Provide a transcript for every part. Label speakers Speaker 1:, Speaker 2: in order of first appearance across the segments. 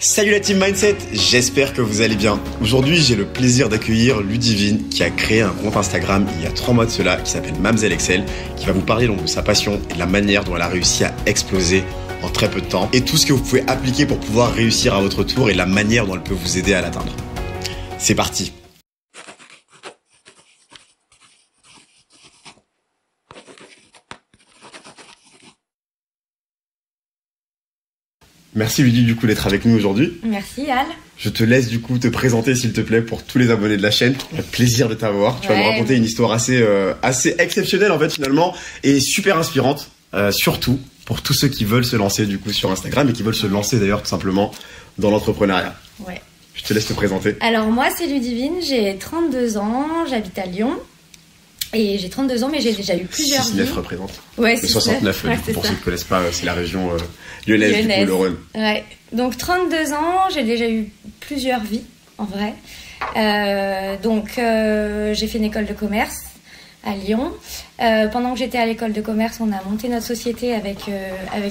Speaker 1: Salut la team Mindset, j'espère que vous allez bien. Aujourd'hui, j'ai le plaisir d'accueillir Ludivine qui a créé un compte Instagram il y a 3 mois de cela qui s'appelle Mamzelle Excel, qui va vous parler donc de sa passion et de la manière dont elle a réussi à exploser en très peu de temps et tout ce que vous pouvez appliquer pour pouvoir réussir à votre tour et la manière dont elle peut vous aider à l'atteindre. C'est parti. Merci Ludivine du coup d'être avec nous aujourd'hui.
Speaker 2: Merci Al.
Speaker 1: Je te laisse du coup te présenter s'il te plaît pour tous les abonnés de la chaîne. Un plaisir de t'avoir. Tu vas nous raconter une histoire assez exceptionnelle en fait finalement et super inspirante. Surtout pour tous ceux qui veulent se lancer du coup sur Instagram et qui veulent se lancer d'ailleurs tout simplement dans l'entrepreneuriat.
Speaker 2: Ouais.
Speaker 1: Je te laisse te présenter.
Speaker 2: Alors moi c'est Ludivine, j'ai 32 ans, j'habite à Lyon. Et j'ai 32 ans, mais j'ai déjà eu plusieurs vies.
Speaker 1: 69 représente.
Speaker 2: Ouais,
Speaker 1: le 69, du coup, pour ceux qui ne connaissent pas, c'est la région lyonnaise, du coup, le Rhône.
Speaker 2: Ouais. Donc 32 ans, j'ai déjà eu plusieurs vies, en vrai. J'ai fait une école de commerce à Lyon. Pendant que j'étais à l'école de commerce, on a monté notre société avec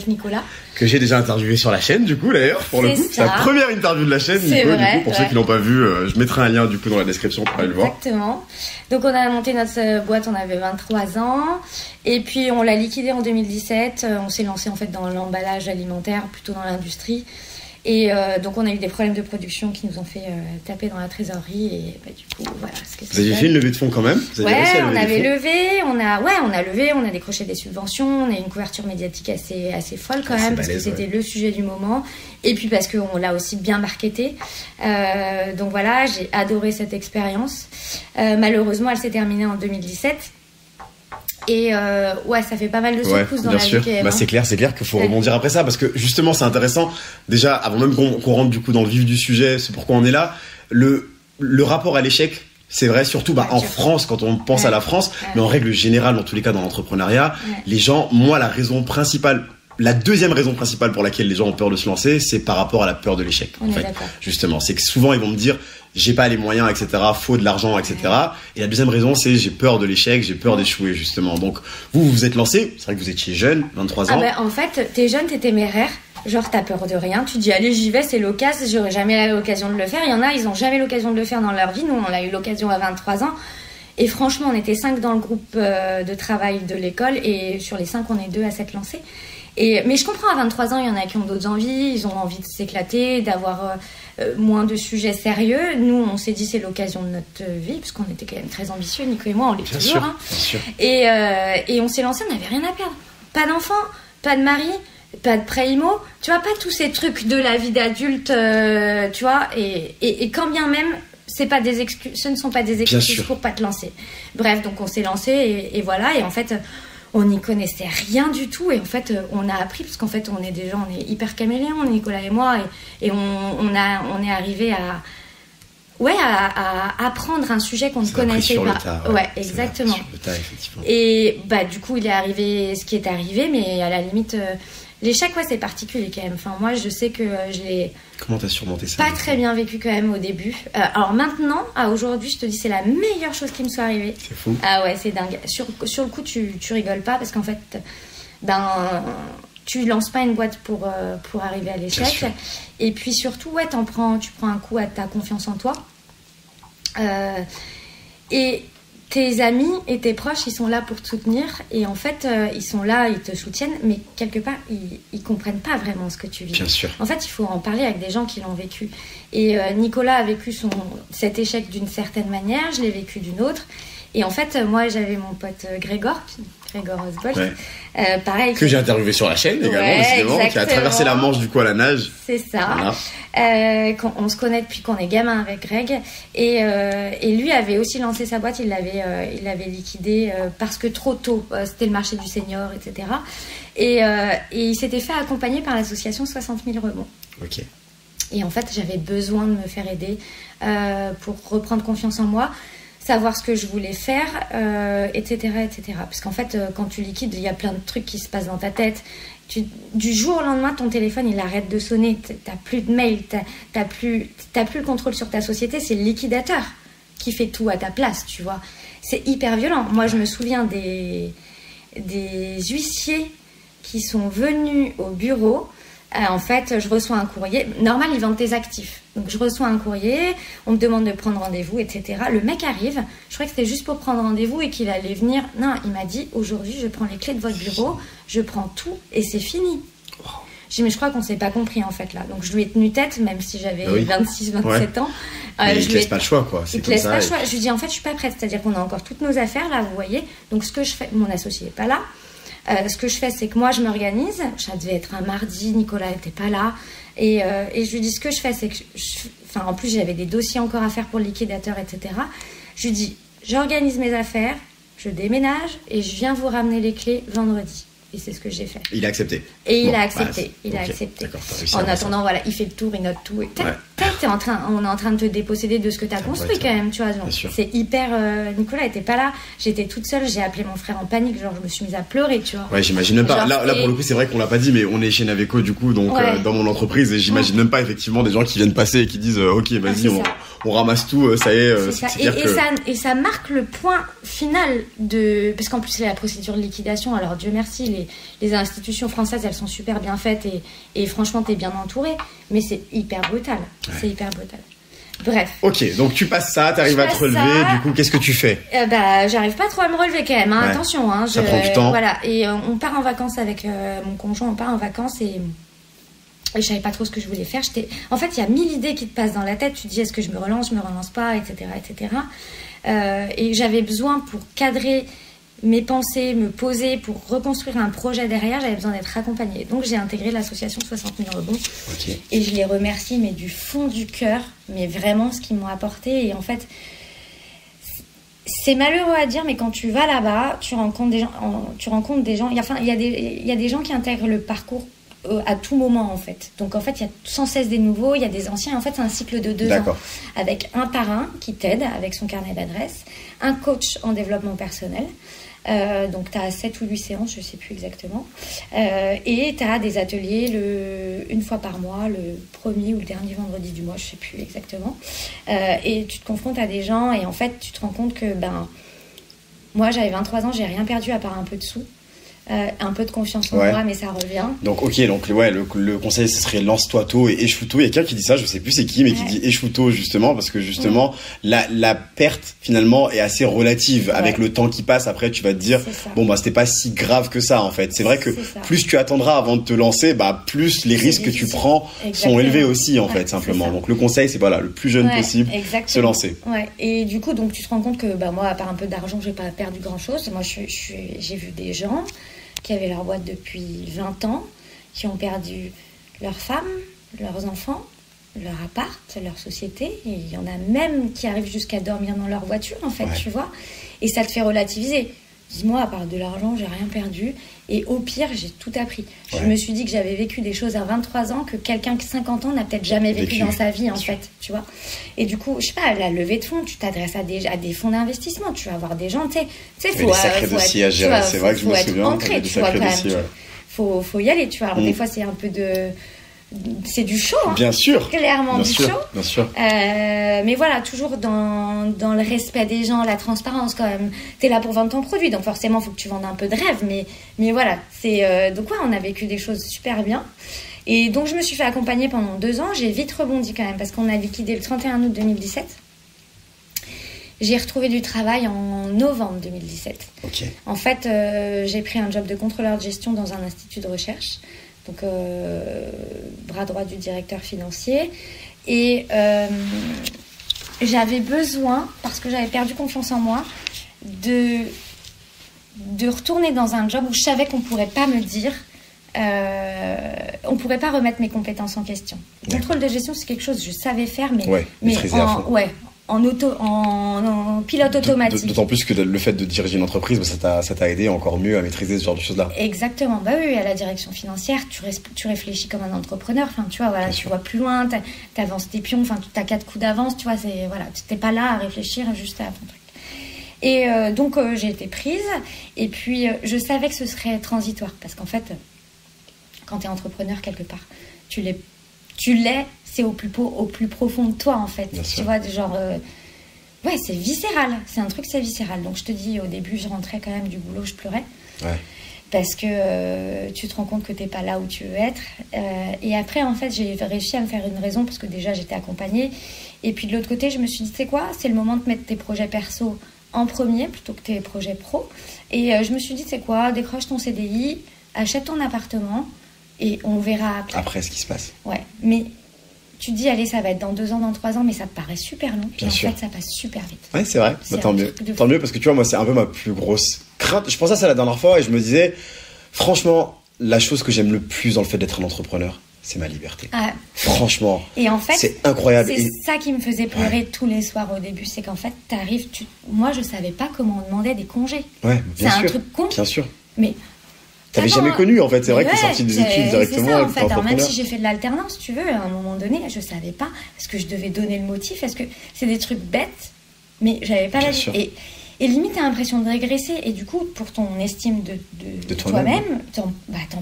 Speaker 2: Nicolas. Que
Speaker 1: j'ai déjà interviewé sur la chaîne, du coup, d'ailleurs, pour le coup. C'est la première interview de la chaîne, Nico, du coup, pour ceux qui l'ont pas vu, je mettrai un lien, du coup, dans la description pour aller le voir.
Speaker 2: Exactement. Donc, on a monté notre boîte, on avait 23 ans. Et puis, on l'a liquidée en 2017. On s'est lancé, en fait, dans l'emballage alimentaire, plutôt dans l'industrie. Et donc on a eu des problèmes de production qui nous ont fait taper dans la trésorerie et du coup voilà ce que
Speaker 1: vous avez fait une levée de fonds quand même.
Speaker 2: On a décroché des subventions, on a eu une couverture médiatique assez folle quand même parce que c'était le sujet du moment et puis parce qu'on l'a aussi bien marketé. Donc voilà, j'ai adoré cette expérience. Malheureusement elle s'est terminée en 2017. Et ça fait pas mal de secousses dans la vie.
Speaker 1: C'est clair qu'il faut rebondir après ça parce que justement c'est intéressant. Déjà, avant même qu'on rentre du coup dans le vif du sujet, c'est pourquoi on est là. Le rapport à l'échec, c'est vrai, surtout en France quand on pense à la France, mais en règle générale, dans tous les cas dans l'entrepreneuriat, les gens, moi la deuxième raison principale pour laquelle les gens ont peur de se lancer, c'est par rapport à la peur de l'échec. Justement, c'est que souvent ils vont me dire j'ai pas les moyens, etc. Faut de l'argent, etc. Et la deuxième raison, c'est j'ai peur de l'échec, j'ai peur d'échouer, justement. Donc vous vous êtes lancé. C'est vrai que vous étiez jeune, 23 ans.
Speaker 2: En fait, t'es jeune, t'es téméraire. Genre t'as peur de rien. Tu dis allez j'y vais, c'est l'occasion. J'aurais jamais l'occasion de le faire. Il y en a, ils ont jamais l'occasion de le faire dans leur vie. Nous, on a eu l'occasion à 23 ans. Et franchement, on était 5 dans le groupe de travail de l'école. Et sur les 5, on est 2 à s'être lancés. Mais je comprends, à 23 ans, il y en a qui ont d'autres envies. Ils ont envie de s'éclater, d'avoir moins de sujets sérieux. Nous, on s'est dit c'est l'occasion de notre vie, parce qu'on était quand même très ambitieux, Nico et moi, on l'est toujours. Bien sûr. Et on s'est lancé, on n'avait rien à perdre. Pas d'enfant, pas de mari, pas de prêt IMO. Tu vois, pas tous ces trucs de la vie d'adulte, tu vois. Et quand bien même, ce ne sont pas des excuses pour pas te lancer. Bref, donc on s'est lancé et voilà. Et en fait... on n'y connaissait rien du tout et en fait on a appris parce qu'en fait on est hyper caméléons Nicolas et moi et on est arrivé à apprendre un sujet qu'on ne connaissait pas. Exactement.
Speaker 1: Sur le tas, effectivement.
Speaker 2: Et du coup il est arrivé ce qui est arrivé, mais à la limite l'échec c'est particulier quand même. Enfin moi je sais que je l'ai.
Speaker 1: Comment t'as surmonté ça?
Speaker 2: Pas très bien vécu quand même au début. Alors maintenant, aujourd'hui, je te dis c'est la meilleure chose qui me soit arrivée.
Speaker 1: C'est fou.
Speaker 2: Ah ouais, c'est dingue. Sur le coup, tu rigoles pas parce qu'en fait, tu lances pas une boîte pour arriver à l'échec. Et puis surtout, tu prends un coup à ta confiance en toi. Et tes amis et tes proches, ils sont là pour te soutenir. Et en fait, ils sont là, ils te soutiennent, mais quelque part, ils comprennent pas vraiment ce que tu vis.
Speaker 1: Bien sûr.
Speaker 2: En fait, il faut en parler avec des gens qui l'ont vécu. Et Nicolas a vécu cet échec d'une certaine manière, je l'ai vécu d'une autre. Et en fait, moi, j'avais mon pote Grégor Osbold, pareil.
Speaker 1: Que j'ai interviewé sur la chaîne également, décidément, qui a traversé la Manche du coup à la nage.
Speaker 2: C'est ça. Voilà. On se connaît depuis qu'on est gamin avec Greg. Et lui avait aussi lancé sa boîte, il l'avait liquidée parce que trop tôt, c'était le marché du senior, etc. Et il s'était fait accompagner par l'association 60 000 rebonds.
Speaker 1: Ok.
Speaker 2: Et en fait, j'avais besoin de me faire aider pour reprendre confiance en moi, savoir ce que je voulais faire, etc., etc. Parce qu'en fait, quand tu liquides, il y a plein de trucs qui se passent dans ta tête. Du jour au lendemain, ton téléphone, il arrête de sonner. T'as plus de mails, t'as plus le contrôle sur ta société. C'est le liquidateur qui fait tout à ta place, tu vois. C'est hyper violent. Moi, je me souviens des huissiers qui sont venus au bureau En fait, je reçois un courrier. Normal, ils vendent tes actifs. Donc, je reçois un courrier, on me demande de prendre rendez-vous, etc. Le mec arrive, je crois que c'était juste pour prendre rendez-vous et qu'il allait venir. Non, il m'a dit, aujourd'hui, je prends les clés de votre bureau, je prends tout et c'est fini. J'ai dit, mais je crois qu'on s'est pas compris en fait là. Donc je lui ai tenu tête, même si j'avais 26, 27 ans.
Speaker 1: Mais il te laisse pas le choix quoi.
Speaker 2: Il te laisse pas le choix. Je lui dis en fait, je suis pas prête. C'est-à-dire qu'on a encore toutes nos affaires là, vous voyez. Donc ce que je fais, mon associé est pas là. Ce que je fais, c'est que moi je m'organise. Ça devait être un mardi, Nicolas était pas là. Et je lui dis ce que je fais, c'est que, enfin en plus j'avais des dossiers encore à faire pour le liquidateur, etc. Je lui dis, j'organise mes affaires, je déménage et je viens vous ramener les clés vendredi. Et c'est ce que j'ai fait.
Speaker 1: Il a accepté.
Speaker 2: Et il a accepté. Il a accepté. En attendant, voilà, il fait le tour, il note tout. On est en train de te déposséder de ce que tu as construit quand même, tu vois. C'est hyper. Nicolas était pas là. J'étais toute seule. J'ai appelé mon frère en panique. Genre, je me suis mise à pleurer, tu vois.
Speaker 1: Ouais, j'imagine même pas. Là, pour le coup, c'est vrai qu'on l'a pas dit, mais on est chez Naveco du coup, donc dans mon entreprise, et j'imagine même pas effectivement des gens qui viennent passer et qui disent, ok, vas-y, on ramasse tout, ça y est.
Speaker 2: Et ça marque le point final de. Parce qu'en plus, c'est la procédure de liquidation. Alors, Dieu merci, les institutions françaises, elles sont super bien faites et franchement, t'es bien entouré. Mais c'est hyper brutal. Ouais. C'est hyper brutal. Bref.
Speaker 1: Ok, donc tu passes ça, t'arrives à te relever. Du coup, qu'est-ce que tu fais?
Speaker 2: J'arrive pas trop à me relever quand même. Hein, ouais. Attention. Hein,
Speaker 1: ça prend du temps.
Speaker 2: Voilà. Et on part en vacances avec mon conjoint. On part en vacances et je savais pas trop ce que je voulais faire. En fait, il y a 1000 idées qui te passent dans la tête. Tu te dis, est-ce que je me relance pas, etc., etc. Et j'avais besoin pour cadrer mes pensées, me poser pour reconstruire un projet derrière, j'avais besoin d'être accompagnée. Donc j'ai intégré l'association 60 000 rebonds. Okay. Et je les remercie, mais du fond du cœur, mais vraiment ce qu'ils m'ont apporté. Et en fait, c'est malheureux à dire, mais quand tu vas là-bas, tu rencontres des gens. Il y a des gens qui intègrent le parcours à tout moment en fait. Donc en fait, il y a sans cesse des nouveaux, il y a des anciens. En fait, c'est un cycle de 2 ans avec un parrain qui t'aide avec son carnet d'adresse, un coach en développement personnel. Donc tu as 7 ou 8 séances, je sais plus exactement, et tu as des ateliers une fois par mois, le premier ou le dernier vendredi du mois, je sais plus exactement, et tu te confrontes à des gens et en fait tu te rends compte que moi j'avais 23 ans, j'ai rien perdu à part un peu de sous. Un peu de confiance en moi, mais ça revient.
Speaker 1: Donc le conseil ce serait lance-toi tôt et échoue tôt. Il y a quelqu'un qui dit ça, je sais plus c'est qui, mais qui dit échoue tôt justement parce que justement la perte finalement est assez relative avec le temps qui passe. Après tu vas te dire c'était pas si grave que ça en fait. C'est vrai que plus tu attendras avant de te lancer, plus les risques que tu prends sont élevés aussi en fait simplement. Donc le conseil c'est le plus jeune possible, se lancer.
Speaker 2: Ouais. Et du coup donc tu te rends compte que moi à part un peu d'argent j'ai pas perdu grand chose. Moi j'ai vu des gens qui avaient leur boîte depuis 20 ans, qui ont perdu leurs femmes, leurs enfants, leur appart, leur société. Et il y en a même qui arrivent jusqu'à dormir dans leur voiture, en fait, tu vois. Et ça te fait relativiser. Dis-moi, à part de l'argent, j'ai rien perdu. Et au pire, j'ai tout appris. Ouais. Je me suis dit que j'avais vécu des choses à 23 ans que quelqu'un qui a 50 ans n'a peut-être jamais vécu dans sa vie, en fait, tu vois. Et du coup, je sais pas, la levée de fonds, tu t'adresses à des fonds d'investissement. Tu vas avoir des gens, tu sais,
Speaker 1: faut... des sacrés dossiers à gérer, c'est vrai que je me souviens.
Speaker 2: Ancré, tu vois, quand même. Faut y aller, tu vois. Alors, des fois, c'est un peu de... C'est du show, hein.
Speaker 1: Bien sûr.
Speaker 2: Clairement
Speaker 1: bien
Speaker 2: du
Speaker 1: sûr,
Speaker 2: show.
Speaker 1: Bien sûr.
Speaker 2: Mais voilà, toujours dans le respect des gens, la transparence quand même. T'es là pour vendre ton produit, donc forcément, il faut que tu vendes un peu de rêve. Mais voilà, donc on a vécu des choses super bien. Et donc, je me suis fait accompagner pendant 2 ans. J'ai vite rebondi quand même, parce qu'on a liquidé le 31 août 2017. J'ai retrouvé du travail en novembre 2017.
Speaker 1: Okay.
Speaker 2: En fait, j'ai pris un job de contrôleur de gestion dans un institut de recherche. Donc bras droit du directeur financier, et j'avais besoin, parce que j'avais perdu confiance en moi, de retourner dans un job où je savais qu'on pourrait pas me dire, on pourrait pas remettre mes compétences en question. Le contrôle de gestion, c'est quelque chose que je savais faire, mais en pilote automatique.
Speaker 1: D'autant plus que le fait de diriger une entreprise, ça t'a aidé encore mieux à maîtriser ce genre de choses-là.
Speaker 2: Exactement. Oui, à la direction financière, tu réfléchis comme un entrepreneur. Enfin, tu vois, tu vois plus loin, t'avances tes pions. Enfin, t'as 4 coups d'avance. Tu vois, t'es pas là à réfléchir juste à ton truc. Et donc, j'ai été prise. Et puis, je savais que ce serait transitoire, parce qu'en fait, quand t'es entrepreneur quelque part, tu l'es. C'est au plus profond de toi, en fait.
Speaker 1: Bien
Speaker 2: tu
Speaker 1: sûr.
Speaker 2: vois, genre... c'est viscéral. C'est un truc, c'est viscéral. Donc, je te dis, au début, je rentrais quand même du boulot, je pleurais.
Speaker 1: Ouais.
Speaker 2: parce que tu te rends compte que t'es pas là où tu veux être. Et après, en fait, j'ai réussi à me faire une raison parce que déjà j'étais accompagnée. Et puis de l'autre côté, je me suis dit, tu sais quoi, c'est le moment de mettre tes projets perso en premier plutôt que tes projets pro. Et je me suis dit, tu sais quoi, décroche ton CDI, achète ton appartement et on verra
Speaker 1: après ce qui se passe.
Speaker 2: Ouais, mais tu te dis, allez, ça va être dans 2 ans, dans 3 ans, mais ça te paraît super long.
Speaker 1: Bien
Speaker 2: et
Speaker 1: sûr.
Speaker 2: En fait, ça passe super vite.
Speaker 1: Ouais, c'est vrai. Bah, tant mieux. Tant mieux parce que tu vois, moi, c'est un peu ma plus grosse crainte. Je pensais à ça la dernière fois et je me disais, franchement, la chose que j'aime le plus dans le fait d'être un entrepreneur, c'est ma liberté. Ah. Franchement.
Speaker 2: Et en fait,
Speaker 1: c'est incroyable.
Speaker 2: C'est ça qui me faisait pleurer tous les soirs au début. C'est qu'en fait, t'arrives, moi, je savais pas comment on demandait des congés.
Speaker 1: Ouais, bien sûr.
Speaker 2: C'est un truc con.
Speaker 1: Bien sûr.
Speaker 2: Mais.
Speaker 1: T'avais jamais connu en fait, c'est vrai que t'es sorti des études directement.
Speaker 2: C'est ça en fait, alors même si j'ai fait de l'alternance, tu veux, à un moment donné, je savais pas, est-ce que je devais donner le motif, est-ce que c'est des trucs bêtes, mais j'avais pas la vie. Et limite t'as l'impression de régresser, et du coup, pour ton estime de toi-même, t'en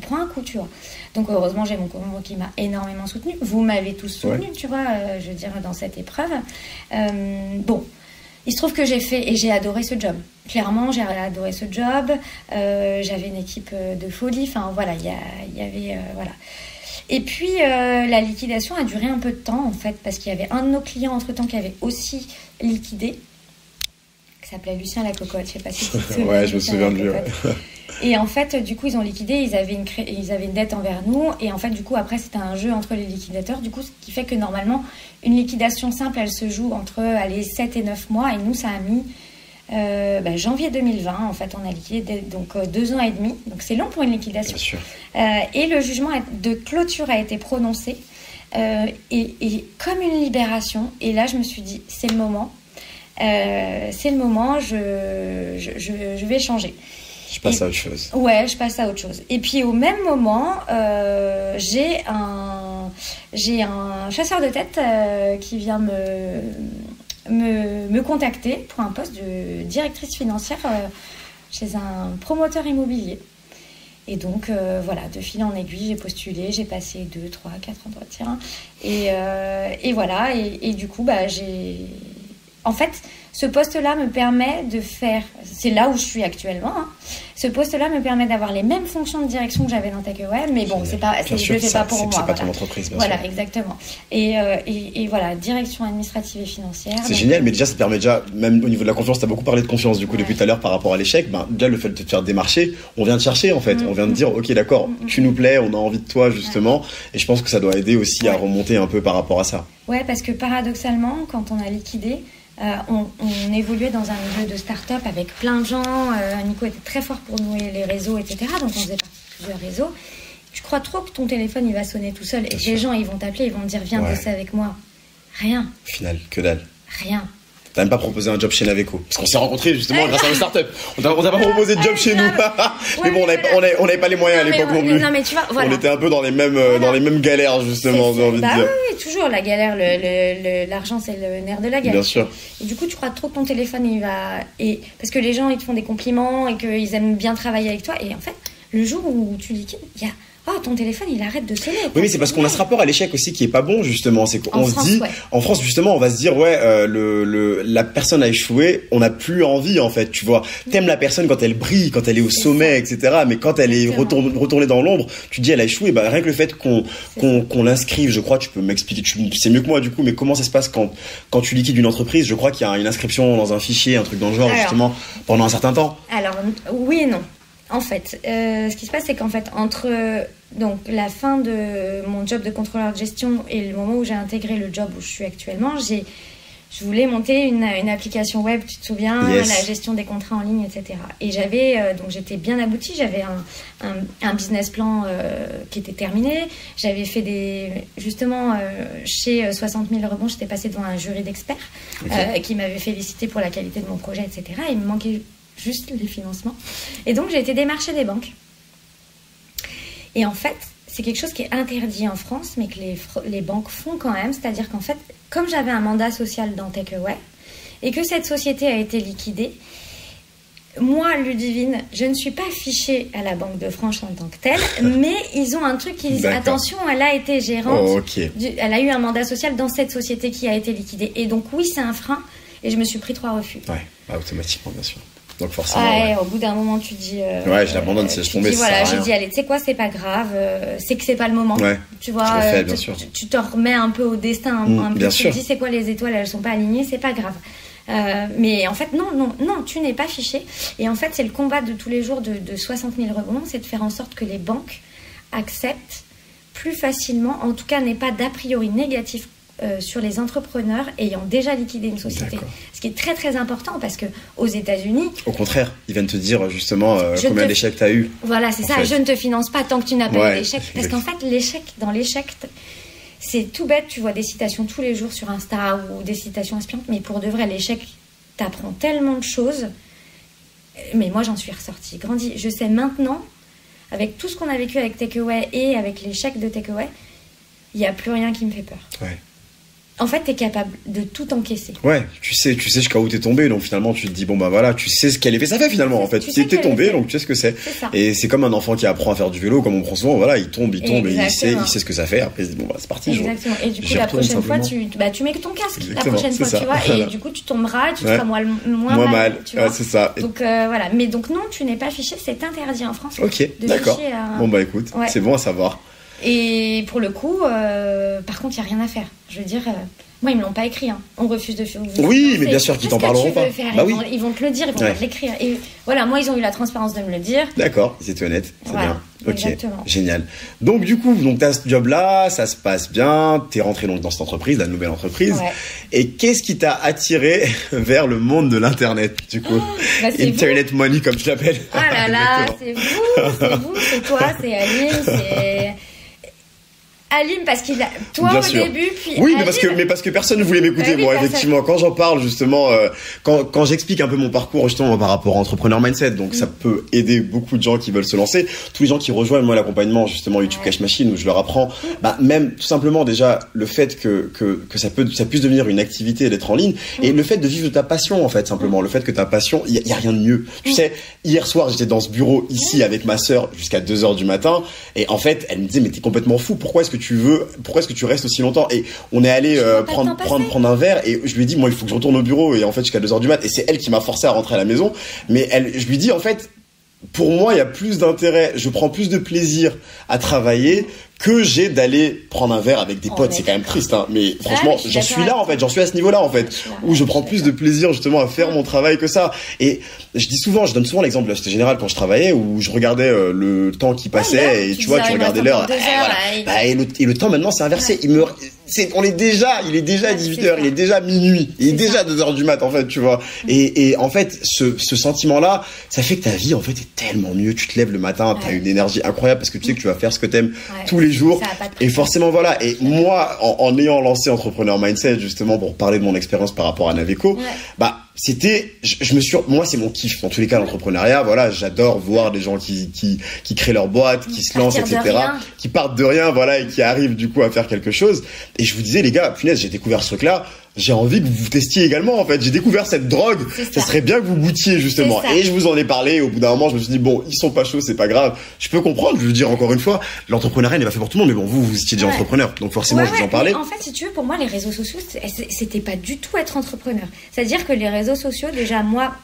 Speaker 2: prends un coup, tu vois. Donc heureusement, j'ai mon conjoint qui m'a énormément soutenue, vous m'avez tous soutenue, tu vois, je veux dire, dans cette épreuve. Bon. Il se trouve que j'ai fait, et j'ai adoré ce job. Clairement, j'ai adoré ce job. J'avais une équipe de folie. Enfin, voilà, il y avait... voilà. Et puis, la liquidation a duré un peu de temps, en fait, parce qu'il y avait un de nos clients, entre-temps, qui avait aussi liquidé, qui s'appelait Lucien la Cocotte. Je sais pas si tu te souviens.
Speaker 1: Ouais, je me souviens de lui.
Speaker 2: Et en fait, du coup, ils ont liquidé, ils avaient une dette envers nous. Et en fait, du coup, après, c'était un jeu entre les liquidateurs. Du coup, ce qui fait que normalement, une liquidation simple, elle se joue entre 7 et 9 mois. Et nous, ça a mis janvier 2020. En fait, on a liquidé donc 2 ans et demi. Donc, c'est long pour une liquidation.
Speaker 1: Bien sûr.
Speaker 2: Et le jugement de clôture a été prononcé. Et comme une libération. Et là, je me suis dit, c'est le moment. C'est le moment, je vais changer.
Speaker 1: Je passe à autre chose.
Speaker 2: Ouais, je passe à autre chose. Et puis au même moment, j'ai un chasseur de tête qui vient me contacter pour un poste de directrice financière chez un promoteur immobilier. Et donc, voilà, de fil en aiguille, j'ai postulé, j'ai passé 2, 3, 4 entretiens. Et voilà, et du coup, en fait, ce poste-là me permet de faire... C'est là où je suis actuellement. Hein. Ce poste-là me permet d'avoir les mêmes fonctions de direction que j'avais dans TechAway, mais bon, je ne le fais pas pour moi.
Speaker 1: C'est pas ton entreprise, bien
Speaker 2: sûr. Voilà,
Speaker 1: sûr.
Speaker 2: Exactement. Et voilà, direction administrative et financière.
Speaker 1: C'est génial, mais déjà, ça te permet déjà, même au niveau de la confiance, tu as beaucoup parlé de confiance, du coup, depuis tout à l'heure par rapport à l'échec. Déjà, le fait de te faire démarcher, on vient te chercher, en fait. On vient te dire, ok, d'accord, tu nous plais, on a envie de toi, justement. Et je pense que ça doit aider aussi à remonter un peu par rapport à ça.
Speaker 2: Ouais, parce que paradoxalement, quand on a liquidé, on évoluait dans un milieu de start-up avec plein de gens. Nico était très fort pour nouer les réseaux, etc. Donc on faisait partie de plusieurs réseaux. Je crois trop que ton téléphone il va sonner tout seul et que les gens ils vont t'appeler, ils vont te dire viens bosser avec moi. Rien.
Speaker 1: Au final, que dalle.
Speaker 2: Rien.
Speaker 1: T'as même pas proposé un job chez Naveco. Parce qu'on s'est rencontrés justement grâce à une start-up. On t'a pas proposé de job chez nous. Mais bon, on n'avait pas les moyens à l'époque non plus.
Speaker 2: Non, mais tu vois, voilà.
Speaker 1: On était un peu dans les mêmes galères, justement, j'ai envie de dire.
Speaker 2: Oui, toujours la galère. L'argent, c'est le nerf de la guerre.
Speaker 1: Bien sûr.
Speaker 2: Et du coup, tu crois trop que ton téléphone, il va. Parce que les gens, ils te font des compliments et qu'ils aiment bien travailler avec toi. Et en fait, le jour où tu liquides, il y a. Oh, ton téléphone, il arrête de sonner.
Speaker 1: Oui, mais c'est parce qu'on a ce rapport à l'échec aussi qui est pas bon, justement. C'est qu'on se dit, en France, justement, on va se dire, la personne a échoué, on n'a plus envie, en fait, tu vois. T'aimes la personne quand elle brille, quand elle est au sommet, etc. Mais quand elle est retournée dans l'ombre, tu te dis, elle a échoué. Rien que le fait qu'on l'inscrive, je crois, tu peux m'expliquer, c'est mieux que moi, du coup, mais comment ça se passe quand tu liquides une entreprise? Je crois qu'il y a une inscription dans un fichier, un truc dans le genre, justement, pendant un certain temps.
Speaker 2: Alors, oui et non. En fait, ce qui se passe, c'est qu'en fait, entre donc la fin de mon job de contrôleur de gestion et le moment où j'ai intégré le job où je suis actuellement, je voulais monter une application web, tu te souviens, la gestion des contrats en ligne, etc. Et donc j'étais bien aboutie, j'avais un business plan qui était terminé, j'avais fait chez 60 000 rebonds, j'étais passée devant un jury d'experts qui m'avait félicité pour la qualité de mon projet, etc. Il me manquait juste les financements. Et donc, j'ai été démarcher des banques. Et en fait, c'est quelque chose qui est interdit en France, mais que les banques font quand même. C'est-à-dire qu'en fait, comme j'avais un mandat social dans TechAway, et que cette société a été liquidée, moi, Ludivine, je ne suis pas fichée à la Banque de France en tant que telle, mais ils ont un truc qui dit, attention, elle a été gérante, elle a eu un mandat social dans cette société qui a été liquidée. Et donc, oui, c'est un frein, et je me suis pris 3 refus.
Speaker 1: Ouais, automatiquement, bien sûr. Donc forcément.
Speaker 2: Ouais, au bout d'un moment, tu dis.
Speaker 1: Ouais, je l'abandonne, si je tombais.
Speaker 2: Voilà, j'ai dit, allez, tu sais quoi, c'est pas grave, c'est que c'est pas le moment.
Speaker 1: Ouais.
Speaker 2: Tu vois,
Speaker 1: bien sûr.
Speaker 2: Tu te remets un peu au destin, un peu.
Speaker 1: Bien
Speaker 2: Tu
Speaker 1: sûr.
Speaker 2: te dis, c'est quoi les étoiles, elles sont pas alignées, c'est pas grave. Mais en fait, non, tu n'es pas fiché. Et en fait, c'est le combat de tous les jours de 60 000 rebonds, c'est de faire en sorte que les banques acceptent plus facilement, en tout cas, n'aient pas d'a priori négatif sur les entrepreneurs ayant déjà liquidé une société.
Speaker 1: D'accord.
Speaker 2: Ce qui est très très important parce que aux États-Unis,
Speaker 1: au contraire, ils viennent te dire justement combien d'échecs tu as eu.
Speaker 2: Voilà, c'est ça.
Speaker 1: Fait.
Speaker 2: Je ne te finance pas tant que tu n'as pas eu l'échec. Parce
Speaker 1: exact.
Speaker 2: qu'en fait, dans l'échec, c'est tout bête. Tu vois des citations tous les jours sur Insta ou des citations inspirantes. Mais pour de vrai, l'échec t'apprend tellement de choses. Mais moi, j'en suis ressortie, grandie. Je sais maintenant, avec tout ce qu'on a vécu avec Takeaway et avec l'échec de Takeaway, il n'y a plus rien qui me fait peur.
Speaker 1: Ouais.
Speaker 2: En fait, tu es capable de tout encaisser.
Speaker 1: Ouais, tu sais jusqu'à où t'es tombé, donc finalement tu te dis bon bah voilà, tu sais ce quel effet ça fait finalement en fait. Tu sais que t'es tombé, donc tu sais ce que c'est. Et c'est comme un enfant qui apprend à faire du vélo, comme on prend souvent, voilà, il tombe et il sait ce que ça fait. Après il se dit bon bah c'est parti.
Speaker 2: Exactement. Et du coup la prochaine fois tu mets ton casque.
Speaker 1: Exactement,
Speaker 2: la prochaine fois
Speaker 1: ça.
Speaker 2: tu vois,
Speaker 1: Voilà.
Speaker 2: et du coup tu tomberas, tu seras moins mal. Tu vois.
Speaker 1: C'est ça.
Speaker 2: Donc voilà, mais donc non, tu n'es pas fiché, c'est interdit en France.
Speaker 1: Ok, d'accord. Bon bah écoute, c'est bon à savoir.
Speaker 2: Et pour le coup, par contre, il n'y a rien à faire. Je veux dire, moi, ils me l'ont pas écrit. Hein. On refuse de faire.
Speaker 1: Oui, mais bien sûr qu'ils t'en parleront pas.
Speaker 2: Bah oui. Ils vont te le dire, ils vont te l'écrire. Et voilà, moi, ils ont eu la transparence de me le dire.
Speaker 1: D'accord, ils étaient honnêtes, c'est bien. Ok,
Speaker 2: exactement.
Speaker 1: Génial. Donc du coup, tu as ce job-là, ça se passe bien, t'es rentré donc dans cette entreprise, la nouvelle entreprise. Ouais. Et qu'est-ce qui t'a attiré vers le monde de l'internet, du coup Internet money, comme tu l'appelles.
Speaker 2: Ah là là, c'est vous, c'est toi, c'est Aline, c'est... Alim, parce qu'il a toi bien au sûr. Début, puis
Speaker 1: oui,
Speaker 2: Alim...
Speaker 1: mais parce que personne ne voulait m'écouter. Bon, effectivement, quand j'en parle justement, quand j'explique un peu mon parcours justement par rapport à Entrepreneur Mindset, donc ça peut aider beaucoup de gens qui veulent se lancer, tous les gens qui rejoignent moi l'accompagnement justement YouTube Cash Machine où je leur apprends, même tout simplement déjà le fait que ça puisse devenir une activité d'être en ligne et le fait de vivre de ta passion en fait simplement, le fait que ta passion, il y a rien de mieux. Tu sais, hier soir j'étais dans ce bureau ici avec ma sœur jusqu'à 2h du matin et en fait elle me disait mais t'es complètement fou, pourquoi est-ce que tu restes aussi longtemps? Et on est allé prendre un verre et je lui ai dit moi il faut que je retourne au bureau et en fait jusqu'à 2h du mat et c'est elle qui m'a forcé à rentrer à la maison mais je lui dis en fait pour moi il y a plus d'intérêt, je prends plus de plaisir à travailler que j'ai d'aller prendre un verre avec des potes. C'est quand même triste hein, mais franchement j'en suis là en fait, j'en suis à ce niveau là en fait où je prends plus de plaisir justement à faire mon travail que ça. Et je donne souvent l'exemple de la Société Générale quand je travaillais où je regardais le temps qui passait et tu vois tu regardais l'heure et le temps maintenant c'est inversé. Il est déjà 18h, il est déjà minuit, il est déjà 2h du mat en fait, tu vois. Et en fait ce sentiment là ça fait que ta vie en fait est tellement mieux. Tu te lèves le matin, t'as une énergie incroyable parce que tu sais que tu vas faire ce que t'aimes tous les jours et forcément voilà. Et moi en ayant lancé Entrepreneur Mindset justement pour parler de mon expérience par rapport à Naveco, moi c'est mon kiff dans tous les cas l'entrepreneuriat. Voilà, j'adore voir des gens qui créent leur boîte, qui se lancent, etc., qui partent de rien, voilà, et qui arrivent du coup à faire quelque chose. Et je vous disais les gars, punaise, j'ai découvert ce truc-là. J'ai envie que vous testiez également en fait. J'ai découvert cette drogue. Ça serait bien que vous goûtiez justement. Et je vous en ai parlé. Et au bout d'un moment, je me suis dit bon, ils sont pas chauds, c'est pas grave. Je peux comprendre. Je veux dire encore une fois, l'entrepreneuriat n'est pas fait pour tout le monde. Mais bon, vous étiez déjà entrepreneur, donc forcément, je vous en parlais.
Speaker 2: En fait, si tu veux, pour moi, les réseaux sociaux, c'était pas du tout être entrepreneur. C'est-à-dire que les réseaux sociaux, déjà moi,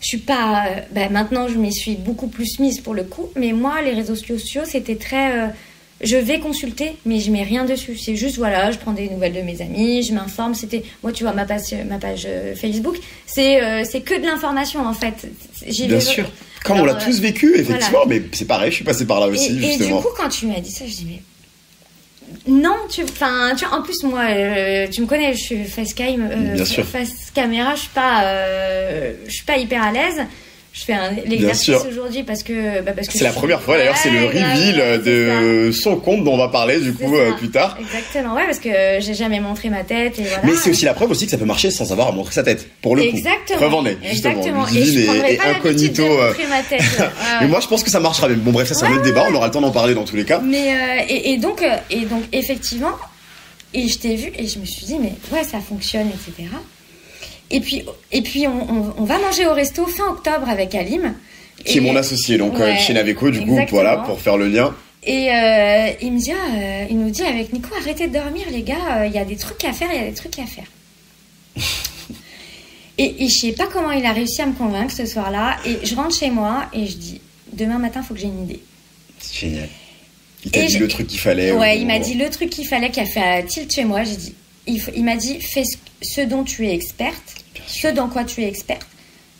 Speaker 2: je suis pas. Maintenant, je m'y suis beaucoup plus mise pour le coup. Mais moi, les réseaux sociaux, c'était très. Je vais consulter, mais je mets rien dessus. C'est juste, voilà, je prends des nouvelles de mes amis, je m'informe. Moi, tu vois, ma page Facebook, c'est que de l'information, en fait.
Speaker 1: Bien sûr. Comme on l'a tous vécu, effectivement, mais c'est pareil, je suis passée par là aussi, justement.
Speaker 2: Et du coup, quand tu m'as dit ça, je dis, mais... Non, tu vois, en plus, moi, tu me connais, je suis face caméra, je suis pas hyper à l'aise. Je fais l'exercice aujourd'hui parce que
Speaker 1: c'est la première fois d'ailleurs, c'est le reveal de son compte dont on va parler du coup plus tard.
Speaker 2: Exactement, parce que j'ai jamais montré ma tête et voilà.
Speaker 1: Mais c'est aussi la preuve aussi que ça peut marcher sans avoir à montrer sa tête. Pour le coup. Preuve en est, justement.
Speaker 2: Et je prendrais pas l'habitude de montrer ma tête.
Speaker 1: Mais moi je pense que ça marchera. Mais bon bref, ça c'est un autre débat, on aura le temps d'en parler dans tous les cas.
Speaker 2: Mais et donc effectivement, et je t'ai vu et je me suis dit mais ouais ça fonctionne etc. Et puis on va manger au resto fin octobre avec Alim.
Speaker 1: Qui est mon associé, donc chez Naveco, du coup, voilà, pour faire le lien.
Speaker 2: Et il nous dit avec Nico, arrêtez de dormir les gars, il y a des trucs à faire, Et je sais pas comment il a réussi à me convaincre ce soir-là. Et je rentre chez moi et je dis, demain matin, il faut que j'ai une idée.
Speaker 1: C'est génial. Il t'a dit le truc qu'il fallait.
Speaker 2: Ouais, il m'a dit le truc qu'il fallait, qui a fait tilt chez moi. J'ai dit, il m'a dit, fais ce dont tu es experte, ce dans quoi tu es experte,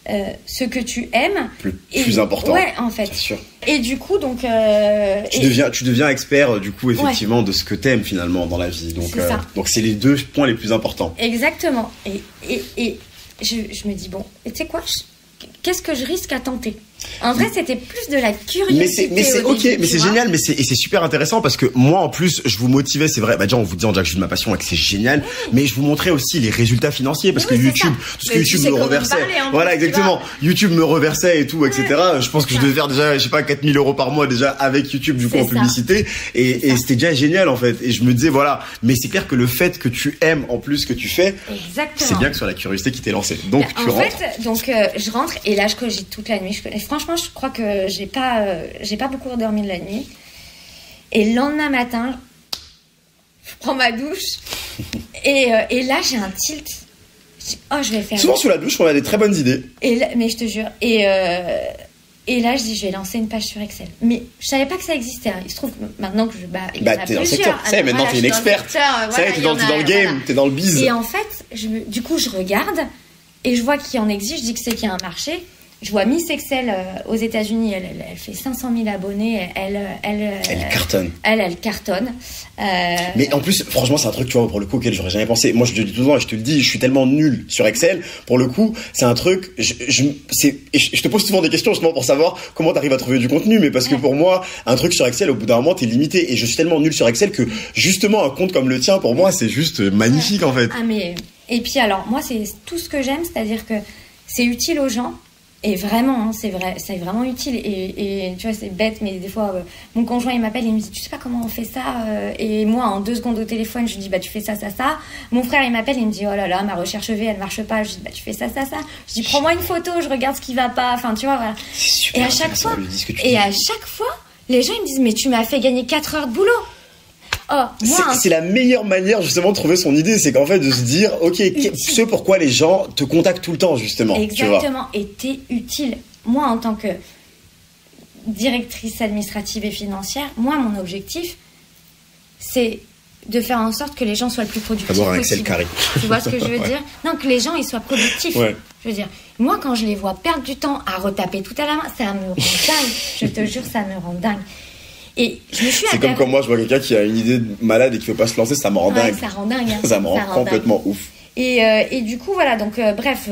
Speaker 2: ce que tu aimes.
Speaker 1: Plus important.
Speaker 2: Ouais, en fait.
Speaker 1: Bien sûr.
Speaker 2: Et du coup, donc...
Speaker 1: Tu deviens expert, du coup, effectivement, de ce que t'aimes, finalement, dans la vie. Donc c'est les 2 points les plus importants.
Speaker 2: Exactement. Et je me dis, bon, tu sais quoi, qu'est-ce que je risque à tenter? En vrai, c'était plus de la curiosité.
Speaker 1: Mais c'est ok, mais c'est génial, mais c'est super intéressant parce que moi, en plus, je vous motivais, c'est vrai. Bah, déjà, on vous disant déjà que je vis de ma passion et que c'est génial, mais je vous montrais aussi les résultats financiers parce que YouTube, tout ce que YouTube me reversait. Voilà, exactement. YouTube me reversait et tout, etc. Je pense que je devais faire déjà, je sais pas, 4 000 € par mois déjà avec YouTube, du coup, en publicité. Et c'était déjà génial, en fait. Et je me disais, voilà. Mais c'est clair que le fait que tu aimes, en plus, ce que tu fais, c'est bien que sur la curiosité qui t'est lancée. Donc, tu rentres.
Speaker 2: En fait, donc, je rentre et là, je cogite toute la nuit. Franchement, je crois que j'ai pas beaucoup dormi de la nuit. Et le lendemain matin, je prends ma douche et là j'ai un tilt. Je dis, oh, je vais faire.
Speaker 1: Souvent sous la douche, on a des très bonnes idées.
Speaker 2: Mais je te jure. Et là, je dis, je vais lancer une page sur Excel. Mais je savais pas que ça existait. Il se trouve que maintenant que il y en a
Speaker 1: t'es dans le secteur. Ça, maintenant t'es une experte. Ça, t'es dans le game, t'es dans le biz.
Speaker 2: Et en fait, du coup, je regarde et je vois qu'il en existe. Je dis que c'est qu'il y a un marché. Je vois Miss Excel aux États-Unis, elle fait 500 000 abonnés, elle
Speaker 1: cartonne.
Speaker 2: Elle cartonne.
Speaker 1: Mais en plus, franchement, c'est un truc, tu vois, pour le coup, auquel j'aurais jamais pensé. Moi, je te le dis tout le temps et je te le dis, je suis tellement nul sur Excel. Pour le coup, c'est un truc, je te pose souvent des questions justement pour savoir comment t'arrives à trouver du contenu. Mais parce que pour moi, un truc sur Excel, au bout d'un moment, t'es limité. Et je suis tellement nul sur Excel que justement, un compte comme le tien, pour moi, c'est juste magnifique, en fait.
Speaker 2: Et puis alors, moi, c'est tout ce que j'aime, c'est-à-dire que c'est utile aux gens. Et vraiment, hein, c'est vraiment utile. Et tu vois, c'est bête, mais des fois, mon conjoint, il m'appelle, il me dit, tu sais pas comment on fait ça? Et moi, en 2 secondes au téléphone, je lui dis, bah, tu fais ça, ça, ça. Mon frère, il m'appelle, il me dit, oh là là, ma recherche V, elle marche pas. Je dis, bah, tu fais ça, ça, ça. Je dis, prends-moi une photo, je regarde ce qui va pas. Enfin, tu vois, voilà.
Speaker 1: C'est super.
Speaker 2: Et à chaque fois, les gens, ils me disent, mais tu m'as fait gagner 4 heures de boulot. Oh,
Speaker 1: c'est la meilleure manière justement de trouver son idée, c'est qu'en fait de se dire ok, ce pourquoi les gens te contactent tout le temps justement.
Speaker 2: Exactement, et t'es utile. Moi en tant que directrice administrative et financière, moi mon objectif c'est de faire en sorte que les gens soient le plus productifs
Speaker 1: avoir un Excel carré.
Speaker 2: Tu vois ce que je veux dire? Non, que les gens ils soient productifs.
Speaker 1: Ouais.
Speaker 2: Je veux dire, moi quand je les vois perdre du temps à retaper tout à la main, ça me rend dingue. Je te jure, ça me rend dingue. Et je me suis
Speaker 1: c'est comme quand moi je vois quelqu'un qui a une idée malade et qui ne veut pas se lancer, ça me rend dingue.
Speaker 2: Ça rend dingue. Hein.
Speaker 1: Ça me rend complètement dingue. Ouf.
Speaker 2: Et du coup, voilà, donc bref,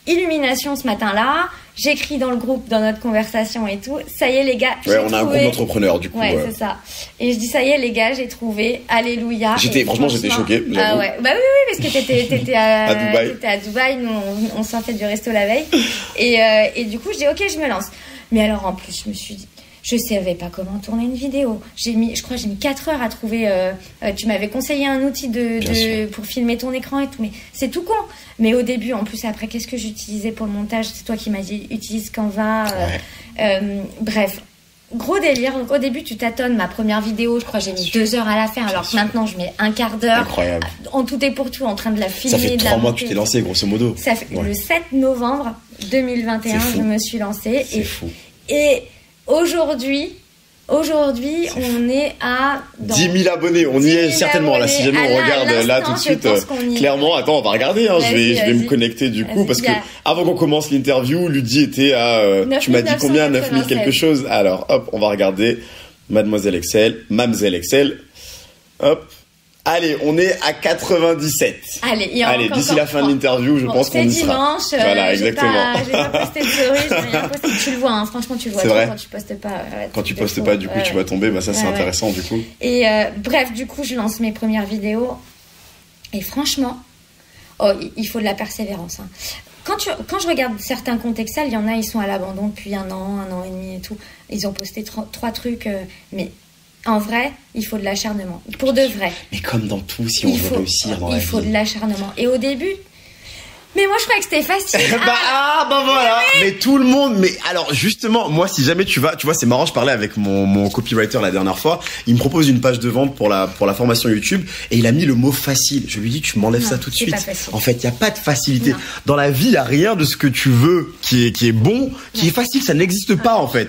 Speaker 2: illumination ce matin-là. J'écris dans le groupe, dans notre conversation et tout. Ça y est, les gars.
Speaker 1: Ouais, on a un groupe d'entrepreneurs du coup.
Speaker 2: Ouais, c'est ça. Et je dis, ça y est, les gars, j'ai trouvé. Alléluia.
Speaker 1: Franchement, j'étais choquée.
Speaker 2: Ah ouais. Bah oui, parce que t'étais à
Speaker 1: Dubaï.
Speaker 2: T'étais à Dubaï. Nous, on sortait du resto la veille. Et du coup, je dis, ok, je me lance. Mais alors, en plus, je me suis dit, je savais pas comment tourner une vidéo. Je crois que j'ai mis 4 heures à trouver. Tu m'avais conseillé un outil pour filmer ton écran et tout, mais c'est tout con. Mais au début, en plus, après, qu'est-ce que j'utilisais pour le montage? C'est toi qui m'as dit utilise Canva. Bref, gros délire. Donc au début, tu tâtonnes. Ma première vidéo, je crois que j'ai mis 2 heures à la faire, alors que maintenant, je mets un quart d'heure.
Speaker 1: Incroyable.
Speaker 2: En tout et pour tout, en train de la filmer.
Speaker 1: Ça fait 3 mois que tu t'es lancé, grosso modo.
Speaker 2: Ça fait le 7 novembre 2021, je me suis lancée.
Speaker 1: C'est fou.
Speaker 2: Et aujourd'hui, on est à
Speaker 1: 10 000 abonnés. On y est certainement là. Si jamais on regarde là tout de suite, clairement, attends, on va regarder. Hein, je vais me connecter du coup parce que avant qu'on commence l'interview, Ludie était à. Tu m'as dit combien? 9000 quelque chose. Alors, hop, on va regarder. Mademoiselle Excel, Mamselle Excel. Hop. Allez, on est à 97.
Speaker 2: Allez,
Speaker 1: d'ici la fin de l'interview, je pense qu'on y sera.
Speaker 2: C'est dimanche.
Speaker 1: Voilà, exactement.
Speaker 2: J'ai pas posté de story, j'ai rien posté. Tu le vois, hein, franchement, tu le vois.
Speaker 1: C'est vrai.
Speaker 2: Quand tu postes pas.
Speaker 1: Quand tu postes pas, du coup, tu vas tomber. Bah ça, c'est intéressant, du coup.
Speaker 2: Et bref, du coup, je lance mes premières vidéos. Et franchement, il faut de la persévérance. Hein. Quand je regarde certains comptes Excel, il y en a, ils sont à l'abandon depuis 1 an et demi et tout. Ils ont posté 3 trucs, mais en vrai, il faut de l'acharnement. Pour de vrai.
Speaker 1: Mais comme dans tout, si on veut réussir dans la vie.
Speaker 2: Il faut de l'acharnement. Et au début, Mais moi, je croyais que c'était facile.
Speaker 1: Voilà. Mais tout le monde. Mais alors, justement, moi, si jamais tu vois, c'est marrant. Je parlais avec mon copywriter la dernière fois. Il me propose une page de vente pour la formation YouTube et il a mis le mot facile. Je lui dis, tu m'enlèves ça tout de suite. En fait, il y a pas de facilité. Non. Dans la vie, il y a rien de ce que tu veux qui est bon, qui est facile. Ça n'existe pas, en fait.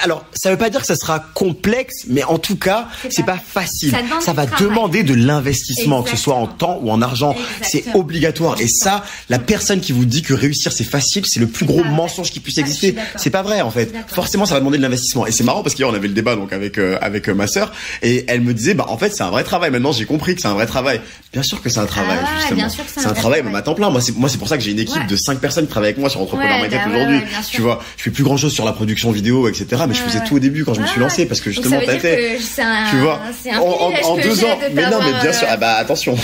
Speaker 1: Alors, ça veut pas dire que ça sera complexe, mais en tout cas, c'est pas facile. Ça va demander de l'investissement, que ce soit en temps ou en argent. C'est obligatoire. Et ça, la personne qui vous dit que réussir c'est facile, c'est le plus gros mensonge qui puisse exister. C'est pas vrai en fait. Forcément, ça va demander de l'investissement. Et c'est marrant parce qu'hier on avait le débat donc avec ma sœur et elle me disait en fait c'est un vrai travail. Maintenant j'ai compris que c'est un vrai travail. Bien sûr que c'est un travail justement. C'est un travail même à temps plein. Moi c'est pour ça que j'ai une équipe de 5 personnes qui travaillent avec moi sur Entrepreneur Mindset aujourd'hui. Tu vois, je fais plus grand chose sur la production vidéo etc. Mais je faisais tout au début quand je me suis lancé parce que justement t'étais. Tu vois, en 2 ans. Mais non mais bien sûr. Attention.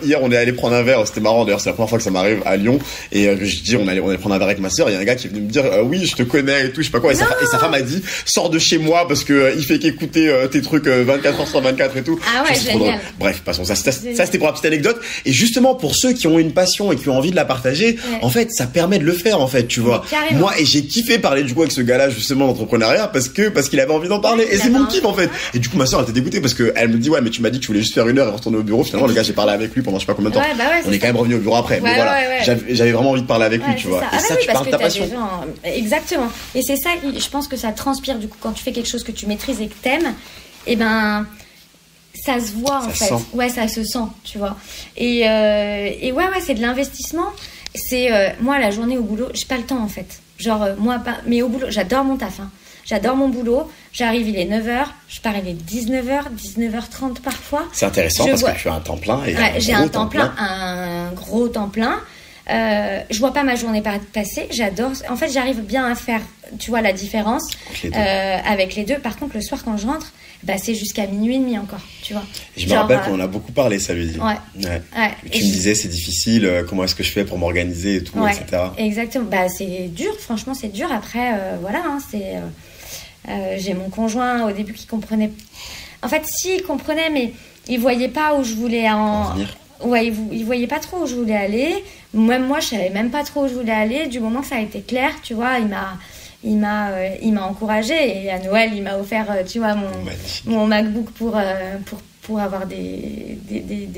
Speaker 1: Hier on est allé prendre un verre. C'était marrant d'ailleurs. C'est la première fois que ça m'arrive à Lyon et je dis on allait prendre un verre avec ma sœur, il y a un gars qui est venu me dire oui je te connais et tout je sais pas quoi et sa femme a dit sors de chez moi parce que il fait qu'écouter tes trucs 24 heures sur 24 et tout.
Speaker 2: Ah ouais, génial.
Speaker 1: Bref passons, ça c'était pour la petite anecdote et justement pour ceux qui ont une passion et qui ont envie de la partager en fait ça permet de le faire en fait tu vois. Moi et j'ai kiffé parler du coup avec ce gars là justement d'entrepreneuriat parce qu'il avait envie d'en parler et c'est mon kiff en fait et du coup ma sœur elle était dégoûtée parce que elle me dit ouais mais tu m'as dit que tu voulais juste faire 1 heure et retourner au bureau finalement le gars j'ai parlé avec lui pendant je sais pas combien de temps on est quand même revenu au bureau après mais voilà j'avais vraiment envie de parler avec lui tu vois. Et ça tu parles de ta passion.
Speaker 2: Exactement. Et c'est ça, je pense que ça transpire du coup quand tu fais quelque chose que tu maîtrises et que t'aimes, et ben ça se voit en fait. Ouais, ça se sent, tu vois. Et ouais, c'est de l'investissement. C'est moi la journée au boulot, j'ai pas le temps en fait. Genre mais au boulot, j'adore mon taf. J'adore mon boulot. J'arrive, il est 9h, je pars, il est 19h, 19h30 parfois.
Speaker 1: C'est intéressant parce que tu as un temps plein et
Speaker 2: j'ai un temps plein, un gros temps plein. Je vois pas ma journée passer, j'adore. En fait, j'arrive bien à faire, tu vois, la différence avec les deux. Par contre, le soir, quand je rentre, c'est jusqu'à minuit et demi encore, tu vois.
Speaker 1: Je me rappelle qu'on en a beaucoup parlé, ça lui dit. Tu me disais, c'est difficile, comment est-ce que je fais pour m'organiser et tout, etc.
Speaker 2: Exactement. C'est dur, franchement, c'est dur. Après, voilà, j'ai mon conjoint au début qui comprenait. En fait, si, il comprenait, mais il voyait pas où je voulais en venir. Ouais, il voyait pas trop où je voulais aller. Même moi, je savais même pas trop où je voulais aller. Du moment que ça a été clair, tu vois, il m'a encouragée. Et à Noël, il m'a offert, tu vois, mon MacBook pour avoir des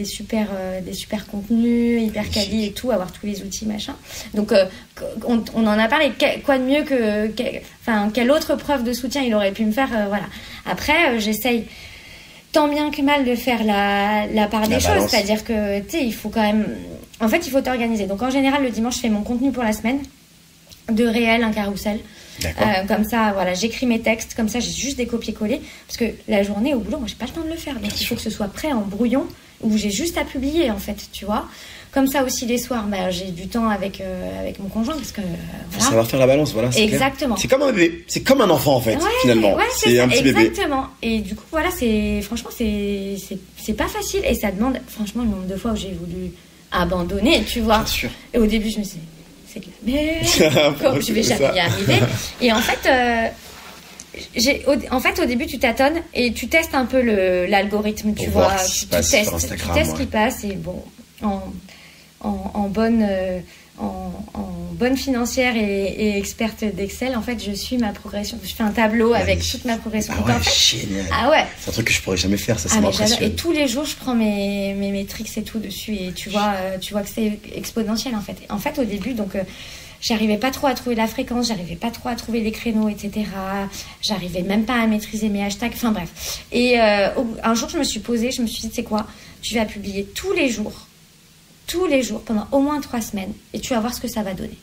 Speaker 2: super contenus, hyper quali et tout, avoir tous les outils, machin. Donc, on en a parlé. Quoi de mieux quelle autre preuve de soutien il aurait pu me faire, voilà. Après, j'essaye tant bien que mal de faire la part des choses, c'est-à-dire que tu sais il faut quand même en fait il faut t'organiser. Donc en général le dimanche je fais mon contenu pour la semaine de réel, un carrousel comme ça voilà, j'écris mes textes comme ça, j'ai juste des copier-coller parce que la journée au boulot moi j'ai pas le temps de le faire, donc il faut que ce soit prêt en brouillon où j'ai juste à publier en fait, tu vois. Comme ça aussi les soirs, j'ai du temps avec mon conjoint parce que
Speaker 1: faut savoir faire la balance, voilà.
Speaker 2: Exactement.
Speaker 1: C'est comme un bébé, c'est comme un enfant en fait finalement. C'est un petit bébé.
Speaker 2: Exactement. Et du coup voilà, franchement c'est pas facile et ça demande franchement le nombre de fois où j'ai voulu abandonner, tu vois.
Speaker 1: Bien sûr.
Speaker 2: Et au début je me suis dit c'est de la merde, comme je vais jamais y arriver. Et en fait au début tu tâtonnes et tu testes un peu l'algorithme, tu vois, tu testes ce qui passe et bon en bonne financière et experte d'Excel, en fait, je suis ma progression. Je fais un tableau avec toute ma progression.
Speaker 1: Ah ouais, génial.
Speaker 2: Ah ouais.
Speaker 1: C'est un truc que je pourrais jamais faire, ça m'impressionne.
Speaker 2: Et tous les jours, je prends mes métriques et tout dessus, et tu vois que c'est exponentiel en fait. En fait, au début, donc. J'arrivais pas trop à trouver la fréquence, j'arrivais pas trop à trouver les créneaux, etc. J'arrivais même pas à maîtriser mes hashtags, enfin bref. Et un jour, je me suis posée, je me suis dit, tu sais quoi, tu vas publier tous les jours, pendant au moins 3 semaines, et tu vas voir ce que ça va donner.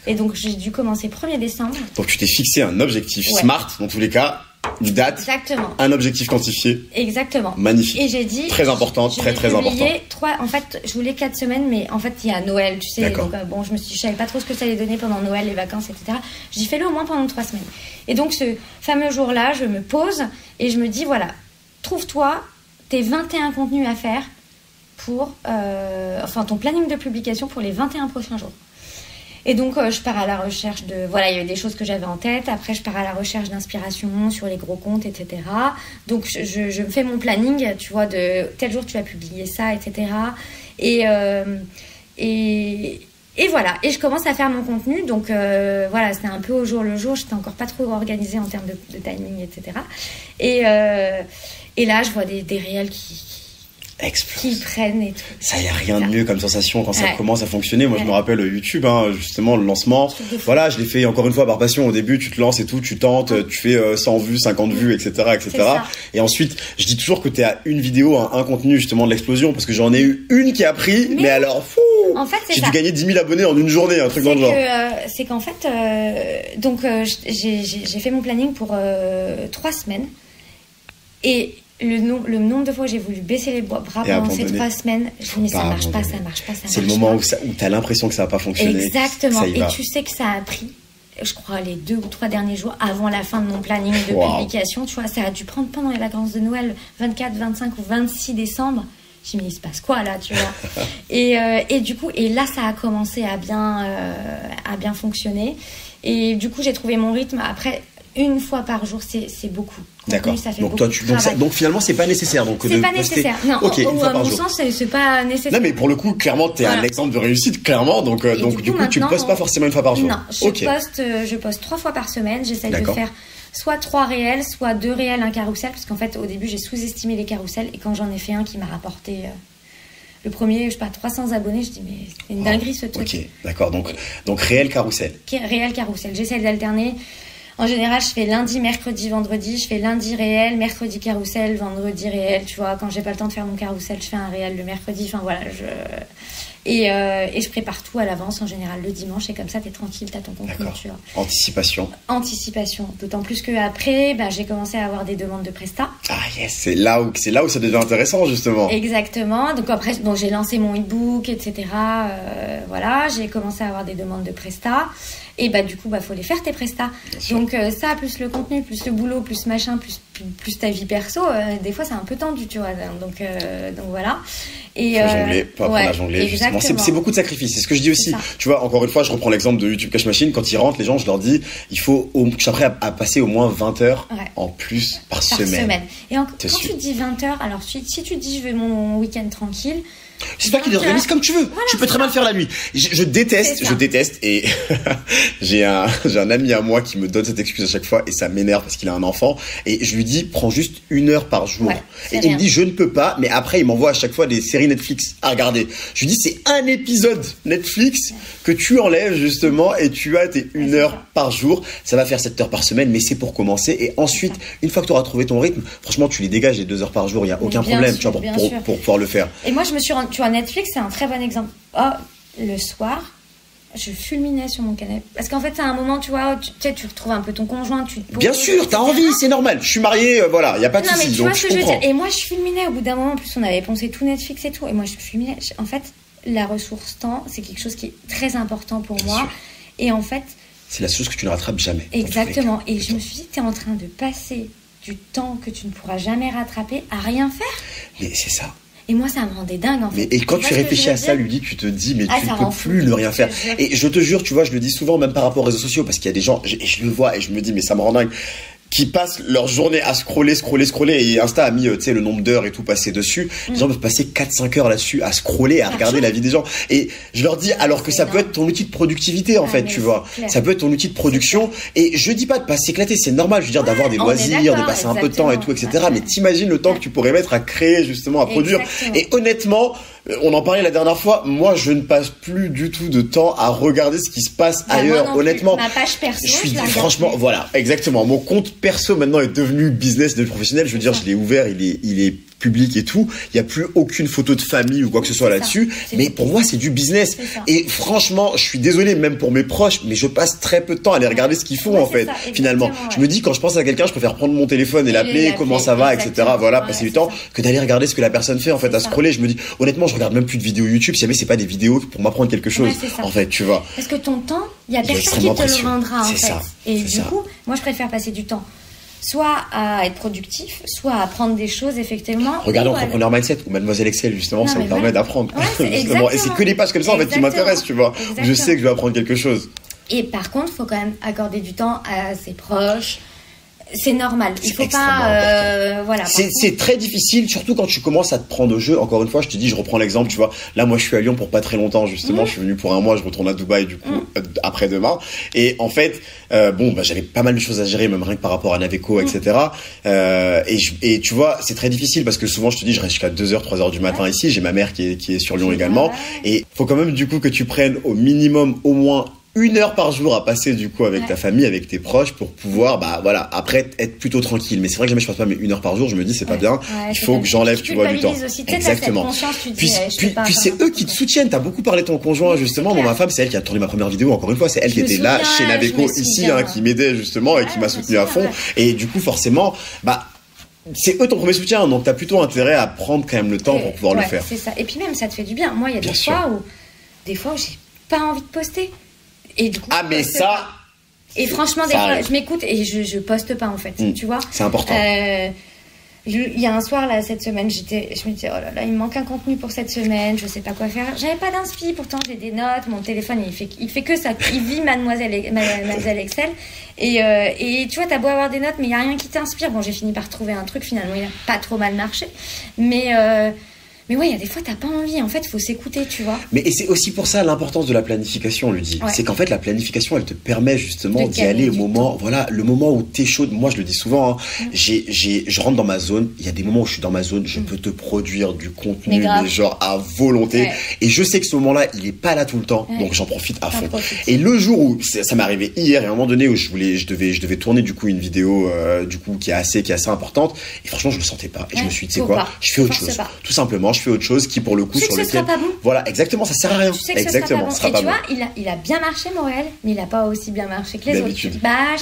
Speaker 2: Et donc, j'ai dû commencer 1er décembre.
Speaker 1: Donc, tu t'es fixé un objectif smart, dans tous les cas, une date, un objectif quantifié.
Speaker 2: Exactement.
Speaker 1: Magnifique.
Speaker 2: Et j'ai dit...
Speaker 1: Très important, très important.
Speaker 2: En fait, je voulais 4 semaines, mais en fait, il y a Noël, tu sais. Donc, je savais pas trop ce que ça allait donner pendant Noël, les vacances, etc. Je dis, fais-le au moins pendant 3 semaines. Et donc, ce fameux jour-là, je me pose et je me dis, voilà, trouve-toi tes 21 contenus à faire pour... ton planning de publication pour les 21 prochains jours. Et donc, je pars à la recherche de... Voilà, il y avait des choses que j'avais en tête. Après, je pars à la recherche d'inspiration sur les gros comptes, etc. Donc, je me fais mon planning, tu vois, de tel jour tu vas publier ça, etc. Et Et voilà, et je commence à faire mon contenu, donc voilà, c'était un peu au jour le jour, j'étais encore pas trop organisée en termes de timing, etc. Et là, je vois des réels qui prennent et tout.
Speaker 1: Ça, y a rien de mieux comme sensation quand ça commence à fonctionner. Moi, je me rappelle YouTube, justement, le lancement. Voilà, je l'ai fait encore une fois par passion. Au début, tu te lances et tout, tu tentes, tu fais 100 vues, 50 vues, etc., etc. Et ensuite, je dis toujours que t'es à une vidéo, un contenu, justement, de l'explosion, parce que j'en ai eu une qui a pris, mais alors, fou!
Speaker 2: En fait,
Speaker 1: j'ai dû gagner 10 000 abonnés en une journée, un truc dans le genre.
Speaker 2: C'est qu'en fait, j'ai fait mon planning pour 3 semaines. Et le nombre de fois où j'ai voulu baisser les bras pendant ces 3 semaines, je me dis mais ça marche pas.
Speaker 1: C'est le moment où t'as l'impression que ça va pas fonctionner.
Speaker 2: Exactement. Et tu sais que ça a pris, je crois, les 2 ou 3 derniers jours avant la fin de mon planning de publication. Tu vois, ça a dû prendre pendant les vacances de Noël, 24, 25 ou 26 décembre. J'ai dit mais il se passe quoi là, tu vois. Et du coup, et là ça a commencé à bien fonctionner. Et du coup, j'ai trouvé mon rythme. Après, une fois par jour, c'est beaucoup.
Speaker 1: D'accord. Donc finalement, c'est pas nécessaire.
Speaker 2: C'est pas nécessaire. Non.
Speaker 1: Okay,
Speaker 2: à mon sens, c'est pas nécessaire.
Speaker 1: Non, mais pour le coup, clairement, t'es un exemple de réussite, clairement. Donc du coup, tu postes pas forcément une fois par jour.
Speaker 2: Non, je poste 3 fois par semaine. J'essaye de faire soit 3 réels, soit 2 réels, un carrousel, parce qu'en fait, au début, j'ai sous-estimé les carousels, et quand j'en ai fait un qui m'a rapporté le premier, je sais pas, 300 abonnés, je dis mais c'est une dinguerie ce truc.
Speaker 1: Ok, d'accord. Donc réel carrousel.
Speaker 2: Réel carrousel. J'essaie d'alterner. En général, je fais lundi, mercredi, vendredi. Je fais lundi réel, mercredi carrousel, vendredi réel. Tu vois, quand j'ai pas le temps de faire mon carrousel, je fais un réel le mercredi. Enfin voilà, et je prépare tout à l'avance en général le dimanche. Et comme ça, t'es tranquille, t'as ton contenu. Tu vois. Anticipation. D'autant plus que après, j'ai commencé à avoir des demandes de prestat.
Speaker 1: Ah yes, c'est là où ça devient intéressant justement.
Speaker 2: Exactement. Donc après, j'ai lancé mon e-book, etc. Voilà, j'ai commencé à avoir des demandes de prestat. Et du coup, faut les faire tes prestats. Donc ça, plus le contenu, plus le boulot, plus machin, plus ta vie perso, des fois c'est un peu tendu, tu vois. Donc voilà. Et
Speaker 1: faut jongler, pas apprendre à jongler. Justement, c'est beaucoup de sacrifices. C'est ce que je dis aussi. Tu vois, encore une fois, je reprends l'exemple de YouTube Cash Machine. Quand ils rentrent, les gens, je leur dis, il faut, je suis prêt à passer au moins 20 heures en plus par semaine.
Speaker 2: Et quand tu dis 20 heures, alors si tu dis je veux mon week-end tranquille.
Speaker 1: C'est toi qui l'organises comme tu veux. Voilà, tu peux très mal faire la nuit. Je déteste et j'ai un ami à moi qui me donne cette excuse à chaque fois et ça m'énerve parce qu'il a un enfant et je lui dis prends juste 1 heure par jour. Et il me dit je ne peux pas, mais après il m'envoie à chaque fois des séries Netflix à regarder. Je lui dis c'est un épisode Netflix que tu enlèves justement et tu as tes 1 heure par jour. Ça va faire 7 heures par semaine, mais c'est pour commencer et ensuite une fois que tu auras trouvé ton rythme, franchement tu les dégages les 2 heures par jour, il y a aucun problème, tu vois, pour pouvoir le faire.
Speaker 2: Et moi je me suis tu vois, Netflix, c'est un très bon exemple. Le soir, je fulminais sur mon canapé. Parce qu'en fait, c'est un moment, tu vois, tu retrouves un peu ton conjoint, tu te poses.
Speaker 1: Bien sûr, t'as envie, c'est normal. Je suis mariée, voilà, il n'y a pas de souci.
Speaker 2: Mais tu vois ce que je veux dire. Et moi, je fulminais au bout d'un moment. En plus, on avait poncé tout Netflix et tout. Et moi, je fulminais. En fait, la ressource temps, c'est quelque chose qui est très important pour moi. Sûr. Et en fait.
Speaker 1: C'est la chose que tu ne rattrapes jamais.
Speaker 2: Exactement. Et je me suis dit, t'es en train de passer du temps que tu ne pourras jamais rattraper à rien faire.
Speaker 1: Mais c'est ça.
Speaker 2: Et moi, ça me rendait dingue, en fait.
Speaker 1: Et quand tu réfléchis à ça, Lydie, tu te dis, mais tu ne peux plus ne rien faire. Et je te jure, tu vois, je le dis souvent, même par rapport aux réseaux sociaux, parce qu'il y a des gens, et je le vois, et je me dis, mais ça me rend dingue, qui passent leur journée à scroller, et Insta a mis, tu sais, le nombre d'heures et tout passé dessus. Les gens peuvent passer 4-5 heures là-dessus à scroller, à regarder la vie des gens. Et je leur dis, alors que ça peut être ton outil de productivité, en fait, tu vois. Ça peut être ton outil de production. Et je dis pas de pas s'éclater, c'est normal, je veux dire, d'avoir des loisirs, de passer un peu de temps et tout, etc. Mais t'imagines le temps que tu pourrais mettre à créer, justement, à produire. Et honnêtement, on en parlait la dernière fois, moi je ne passe plus du tout de temps à regarder ce qui se passe ailleurs, honnêtement.
Speaker 2: Ma page perso,
Speaker 1: franchement, voilà, exactement. Mon compte perso maintenant est devenu business de professionnel. Je veux dire, je l'ai ouvert, il est public et tout. Il n'y a plus aucune photo de famille ou quoi que ce soit là-dessus. Mais pour moi, c'est du business. Et franchement, je suis désolé, même pour mes proches, mais je passe très peu de temps à aller regarder ce qu'ils font, en fait, finalement. Je me dis, quand je pense à quelqu'un, je préfère prendre mon téléphone et l'appeler, comment ça va, etc. Voilà, passer du temps, que d'aller regarder ce que la personne fait, en fait, à scroller. Je me dis, honnêtement, je regarde même plus de vidéos YouTube si jamais c'est pas des vidéos pour m'apprendre quelque chose, en fait, tu vois.
Speaker 2: Parce que ton temps, il y a personne qui te le rendra, en fait. Et du coup, moi, je préfère passer du temps soit à être productif, soit à apprendre des choses, effectivement.
Speaker 1: Regardez Entrepreneur Mindset ou Mademoiselle Excel, justement, ça me permet d'apprendre. Justement. Et c'est que les pages comme ça, en fait, qui m'intéressent, tu vois. Où je sais que je vais apprendre quelque chose.
Speaker 2: Et par contre, il faut quand même accorder du temps à ses proches. c'est normal. Il faut pas, voilà.
Speaker 3: C'est très difficile, surtout quand tu commences à te prendre au jeu. Encore une fois, je te dis, je reprends l'exemple, tu vois. Là, moi, je suis à Lyon pour pas très longtemps, justement. Je suis venu pour un mois, je retourne à Dubaï, du coup, après-demain. Et en fait, j'avais pas mal de choses à gérer, même rien que par rapport à Naveco, etc. Et tu vois, c'est très difficile parce que souvent, je te dis, je reste jusqu'à 2h, 3h du matin ici. J'ai ma mère qui est sur Lyon également. Et faut quand même, du coup, que tu prennes au minimum, au moins 1 heure par jour à passer du coup avec ta famille, avec tes proches pour pouvoir après être plutôt tranquille. Mais c'est vrai que jamais je passe pas mes 1 heure par jour, je me dis c'est pas bien, il faut que j'enlève tu vois du temps.
Speaker 2: Aussi,
Speaker 3: exactement. Puis c'est eux qui te soutiennent. T'as beaucoup parlé de ton conjoint justement. Bon, ma femme c'est elle qui a tourné ma première vidéo, encore une fois, c'est elle qui était là chez Naveco ici qui m'aidait justement et qui m'a soutenu à fond. Et du coup forcément c'est eux ton premier soutien, donc t'as plutôt intérêt à prendre quand même le temps pour pouvoir le faire.
Speaker 2: C'est ça. Et puis même ça te fait du bien. Moi il y a des fois où j'ai pas envie de poster. Et du coup,
Speaker 3: mais ça.
Speaker 2: Et franchement, des fois, je m'écoute et je poste pas en fait, tu vois.
Speaker 3: C'est important.
Speaker 2: Il y a un soir là cette semaine, je me disais oh là là, il me manque un contenu pour cette semaine, je sais pas quoi faire. J'avais pas d'inspi, pourtant j'ai des notes, mon téléphone il fait que ça, il vit Mademoiselle Excel. Et tu vois, t'as beau avoir des notes, mais il y a rien qui t'inspire. Bon, j'ai fini par trouver un truc finalement, il a pas trop mal marché, mais ouais, il y a des fois, t'as pas envie. En fait, faut s'écouter, tu vois.
Speaker 3: Mais et c'est aussi pour ça l'importance de la planification, Ludie. C'est qu'en fait, la planification, elle te permet justement d'y aller au moment, le moment où t'es chaude. Moi, je le dis souvent, je rentre dans ma zone. Il y a des moments où je suis dans ma zone, je peux te produire du contenu, mais genre à volonté. Et je sais que ce moment-là, il est pas là tout le temps. Donc, j'en profite à fond. Et le jour où, ça m'est arrivé hier, et à un moment donné où je devais tourner du coup une vidéo, du coup, qui est assez importante. Et franchement, je le sentais pas. Et je me suis dit, tu sais quoi, je fais autre chose. Tout simplement. Je fais autre chose qui pour le coup sur lequel
Speaker 2: sera pas bon.
Speaker 3: Voilà, exactement, ça sert à rien.
Speaker 2: Tu sais que
Speaker 3: exactement,
Speaker 2: ça sera pas bon. Et tu vois, il a bien marché Montréal, mais il a pas aussi bien marché que les autres. Je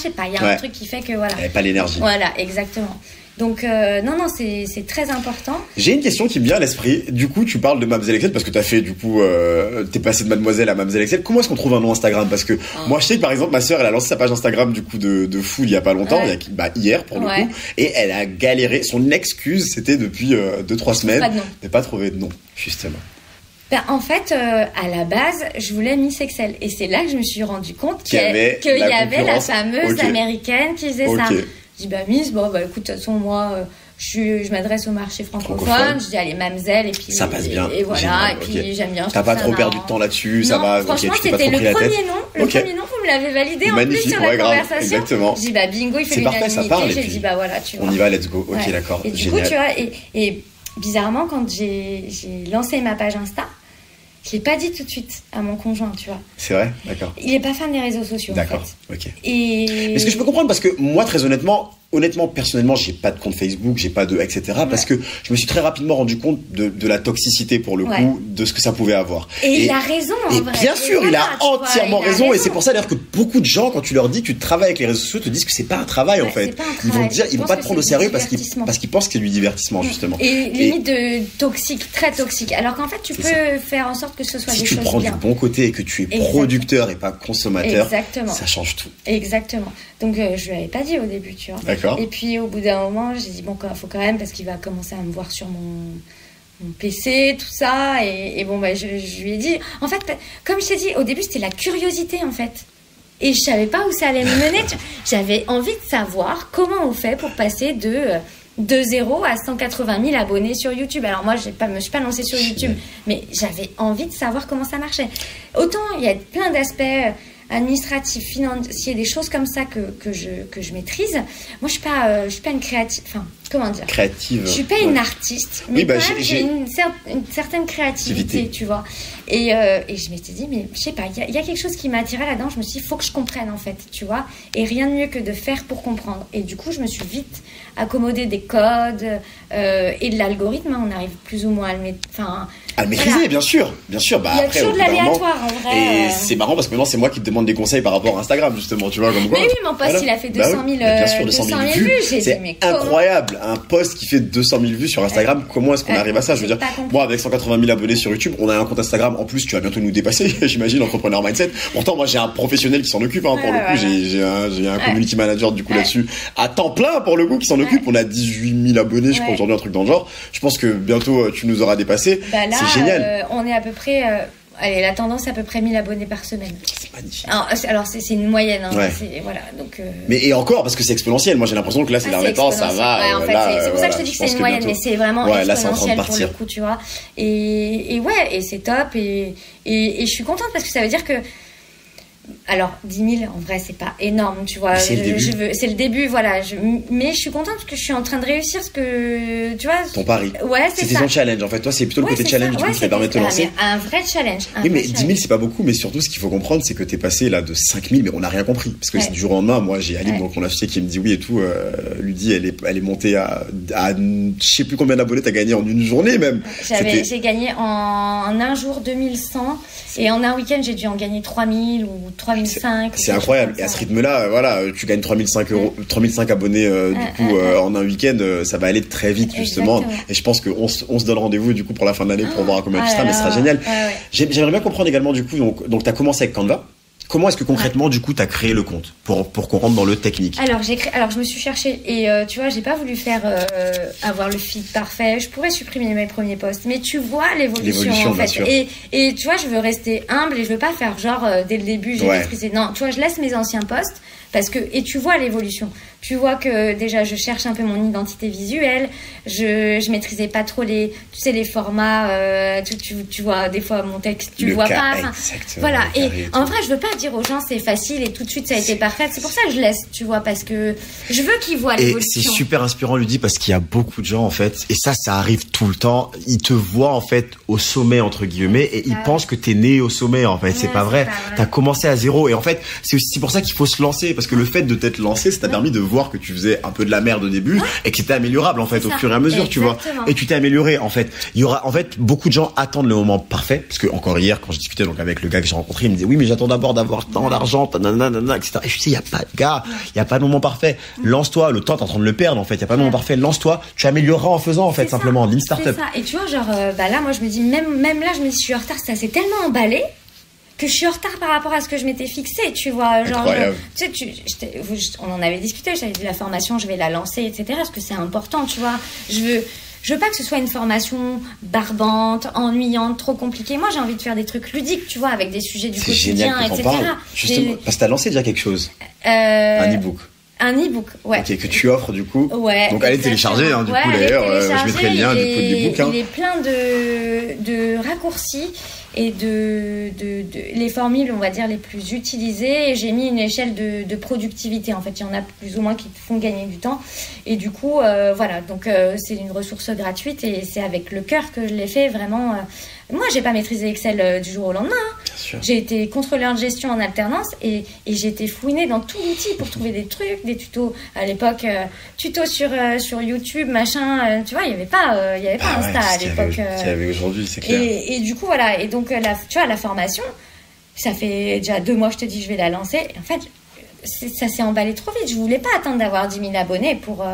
Speaker 2: sais pas, il y a un truc qui fait que voilà.
Speaker 3: Il n'y avait pas l'énergie.
Speaker 2: Voilà, exactement. Donc non, c'est très important.
Speaker 3: J'ai une question qui me vient à l'esprit. Du coup, tu parles de Mademoiselle Excel parce que t'as fait du coup, t'es passé de Mademoiselle à Mademoiselle Excel. Comment est-ce qu'on trouve un nom Instagram? Parce que moi, je sais que par exemple, ma sœur, elle a lancé sa page Instagram du coup de fou il y a pas longtemps, hier pour le coup, et elle a galéré. Son excuse, c'était depuis 2-3 semaines de pas trouver de nom, justement.
Speaker 2: En fait, à la base, je voulais Miss Excel, et c'est là que je me suis rendu compte qu'il y avait la fameuse américaine qui faisait ça. Je dis Miss, écoute, de toute façon moi je m'adresse au marché francophone, je dis allez Mamzelle et puis
Speaker 3: ça passe bien
Speaker 2: et voilà. Génial, et puis j'aime bien.
Speaker 3: T'as pas trop perdu de temps là-dessus, ça va.
Speaker 2: Franchement, c'était le premier nom. Le premier nom, vous me l'avez validé en plus sur la conversation.
Speaker 3: Exactement.
Speaker 2: Je dis bingo, il fait l'unanimité. J'ai dit voilà, tu vois.
Speaker 3: On y va, let's go. Ok, d'accord.
Speaker 2: Et du coup, tu vois, et bizarrement quand j'ai lancé ma page Insta, je l'ai pas dit tout de suite à mon conjoint, tu vois.
Speaker 3: C'est vrai, d'accord.
Speaker 2: Il est pas fan des réseaux sociaux.
Speaker 3: D'accord,
Speaker 2: en fait.
Speaker 3: Ok. Mais ce que je peux comprendre, parce que moi, très honnêtement, personnellement, j'ai pas de compte Facebook, j'ai pas etc. Parce que je me suis très rapidement rendu compte de la toxicité pour le coup, de ce que ça pouvait avoir.
Speaker 2: Et il a raison, en vrai.
Speaker 3: Bien sûr, il a entièrement raison. Et c'est pour ça d'ailleurs que beaucoup de gens, quand tu leur dis que tu travailles avec les réseaux sociaux, te disent que c'est pas un travail en fait. Ils vont pas te prendre au sérieux parce qu'ils pensent que c'est du divertissement justement.
Speaker 2: Et limite de toxique, très toxique. Alors qu'en fait, tu peux faire en sorte que ce soit des choses bien.
Speaker 3: Si tu prends du bon côté et que tu es producteur et pas consommateur, ça change tout.
Speaker 2: Exactement. Donc je lui avais pas dit au début, tu vois.
Speaker 3: D'accord.
Speaker 2: Et puis au bout d'un moment, j'ai dit bon, faut quand même parce qu'il va commencer à me voir sur mon PC, tout ça. Et bon, je lui ai dit. En fait, comme je t'ai dit, au début, c'était la curiosité en fait. Et je savais pas où ça allait me mener. J'avais envie de savoir comment on fait pour passer de 0 à 180 000 abonnés sur YouTube. Alors moi, me suis pas lancée sur YouTube, mais j'avais envie de savoir comment ça marchait. Autant il y a plein d'aspects administratifs, financiers, des choses comme ça que je maîtrise. Moi, je suis pas une créative. Enfin, comment dire,
Speaker 3: créative.
Speaker 2: Je suis pas une artiste, mais quand même, j'ai une certaine créativité, tu vois. Et je m'étais dit, mais je sais pas, il y a quelque chose qui m'a attirée là-dedans. Je me suis dit, il faut que je comprenne en fait, tu vois. Et rien de mieux que de faire pour comprendre. Et du coup, je me suis vite accommodé des codes et de l'algorithme. On arrive plus ou moins à le mettre.
Speaker 3: À le maîtriser, bien sûr.
Speaker 2: Il y a toujours de l'aléatoire en vrai.
Speaker 3: Et c'est marrant parce que maintenant c'est moi qui te demande des conseils par rapport à Instagram justement, tu vois, comme quoi.
Speaker 2: Mais oui, mon post il a fait 200 000 vues.
Speaker 3: C'est incroyable, un post qui fait 200 000 vues sur Instagram. Comment est-ce qu'on arrive à ça? Je veux dire, moi avec 180 000 abonnés sur YouTube, on a un compte Instagram. En plus, tu vas bientôt nous dépasser, j'imagine, Entrepreneur Mindset. Pourtant, moi j'ai un professionnel qui s'en occupe. Pour le coup, j'ai un community manager du coup là-dessus à temps plein pour le coup qui s'en occupe. On a 18 000 abonnés, je crois aujourd'hui, un truc dans le genre. Je pense que bientôt tu nous auras dépassé. C'est génial.
Speaker 2: On est à peu près, la tendance à peu près 1000 abonnés par semaine.
Speaker 3: C'est magnifique.
Speaker 2: Alors c'est une moyenne, hein,
Speaker 3: Ouais.
Speaker 2: voilà, donc.
Speaker 3: Mais et encore, parce que c'est exponentiel. Moi, j'ai l'impression que là, ces derniers temps, ça va.
Speaker 2: Ouais, en fait, c'est pour ça que je te dis que c'est une moyenne, mais c'est vraiment exponentiel pour le coup, tu vois. Et ouais, et c'est top, et je suis contente parce que ça veut dire que. Alors, 10 000, en vrai, c'est pas énorme, tu vois.
Speaker 3: C'est
Speaker 2: le début, voilà. Mais je suis contente parce que je suis en train de réussir ce que, tu vois.
Speaker 3: Ton pari.
Speaker 2: Ouais, c'est ça.
Speaker 3: C'était ton challenge. En fait, toi, c'est plutôt le côté challenge du coup qui t'a permis de te lancer.
Speaker 2: Un vrai challenge.
Speaker 3: Oui, mais 10 000, c'est pas beaucoup. Mais surtout, ce qu'il faut comprendre, c'est que t'es passé là de 5 000, mais on n'a rien compris. Parce que c'est du jour au lendemain. Moi, j'ai Aline, donc mon associé, qui me dit oui et tout. Lui dit, elle est montée à je sais plus combien d'abonnés t'as gagné en une journée même.
Speaker 2: J'ai gagné en un jour 2100. Et en un week-end, j'ai dû en gagner 3000 ou 3005.
Speaker 3: C'est incroyable. Et à ce rythme-là, voilà, tu gagnes 3005 abonnés en un week-end, ça va aller très vite justement. Exactement. Et je pense qu'on se donne rendez-vous du coup pour la fin de l'année pour voir à combien tu seras, mais ce sera génial. Ouais. J'aimerais bien comprendre également du coup, donc tu as commencé avec Canva. Comment est-ce que concrètement, du coup, tu as créé le compte pour qu'on rentre dans le technique?
Speaker 2: Alors, je me suis cherchée et tu vois, j'ai pas voulu faire avoir le feed parfait. Je pourrais supprimer mes premiers posts, mais tu vois l'évolution en fait. Et tu vois, je veux rester humble et je veux pas faire genre dès le début j'ai maîtrisé. Non, tu vois, je laisse mes anciens posts parce que et tu vois l'évolution. Tu vois que déjà je cherche un peu mon identité visuelle. Je maîtrisais pas trop les formats. Tu vois des fois mon texte tu le vois pas. Voilà. Et en vrai je veux pas dire aux gens c'est facile et tout de suite ça a été parfait. C'est pour ça que je laisse. Tu vois parce que je veux qu'ils voient l'évolution.
Speaker 3: Et c'est super inspirant Ludie parce qu'il y a beaucoup de gens en fait et ça arrive tout le temps. Ils te voient en fait au sommet entre guillemets et ils pensent que t'es né au sommet en fait. C'est pas vrai. T'as commencé à zéro et en fait c'est aussi pour ça qu'il faut se lancer parce que le fait de t'être lancé ça t'a permis de voir que tu faisais un peu de la merde au début et que c'était améliorable en fait au fur et à mesure. Exactement. Tu vois et tu t'es amélioré en fait. Il y aura en fait beaucoup de gens attendent le moment parfait parce que encore hier quand je discutais donc avec le gars que j'ai rencontré il me disait oui mais j'attends d'abord d'avoir tant d'argent etc. Et je disais il y a pas de gars il y a pas de moment parfait. Lance-toi, le temps t'es en train de le perdre en fait, il y a pas de moment parfait. Lance-toi, tu amélioreras en faisant en fait simplement lean startup.
Speaker 2: C'est ça. Et tu vois genre là moi je me dis même là je me dis je suis en retard, ça s'est tellement emballé que je suis en retard par rapport à ce que je m'étais fixé, tu vois, genre tu sais on en avait discuté, j'avais dit la formation, je vais la lancer etc. parce que c'est important, tu vois. Je veux pas que ce soit une formation barbante, ennuyante, trop compliquée. Moi, j'ai envie de faire des trucs ludiques, tu vois, avec des sujets du quotidien, etc.
Speaker 3: Justement, parce que t'as lancé déjà quelque chose. Un e-book.
Speaker 2: Un e-book, ouais.
Speaker 3: Ok, que tu offres du coup.
Speaker 2: Ouais.
Speaker 3: Donc allez télécharger, du coup d'ailleurs, je mettrai le lien du coup de l'e-book.
Speaker 2: Il est plein de raccourcis et les formules, on va dire, les plus utilisées. Et j'ai mis une échelle de productivité. En fait, il y en a plus ou moins qui te font gagner du temps. Et du coup, voilà. Donc, c'est une ressource gratuite et c'est avec le cœur que je l'ai fait vraiment. Moi, j'ai pas maîtrisé Excel du jour au lendemain. Hein. J'ai été contrôleur de gestion en alternance et j'ai été fouinée dans tout l'outil pour trouver des trucs, des tutos. À l'époque, tutos sur YouTube, machin. Tu vois, il y avait pas Insta à l'époque.
Speaker 3: Qu'il y avait aujourd'hui, c'est clair.
Speaker 2: Et du coup, voilà. Et donc, tu vois, la formation, ça fait déjà 2 mois, je te dis, je vais la lancer. Et en fait, ça s'est emballé trop vite. Je voulais pas attendre d'avoir 10 000 abonnés pour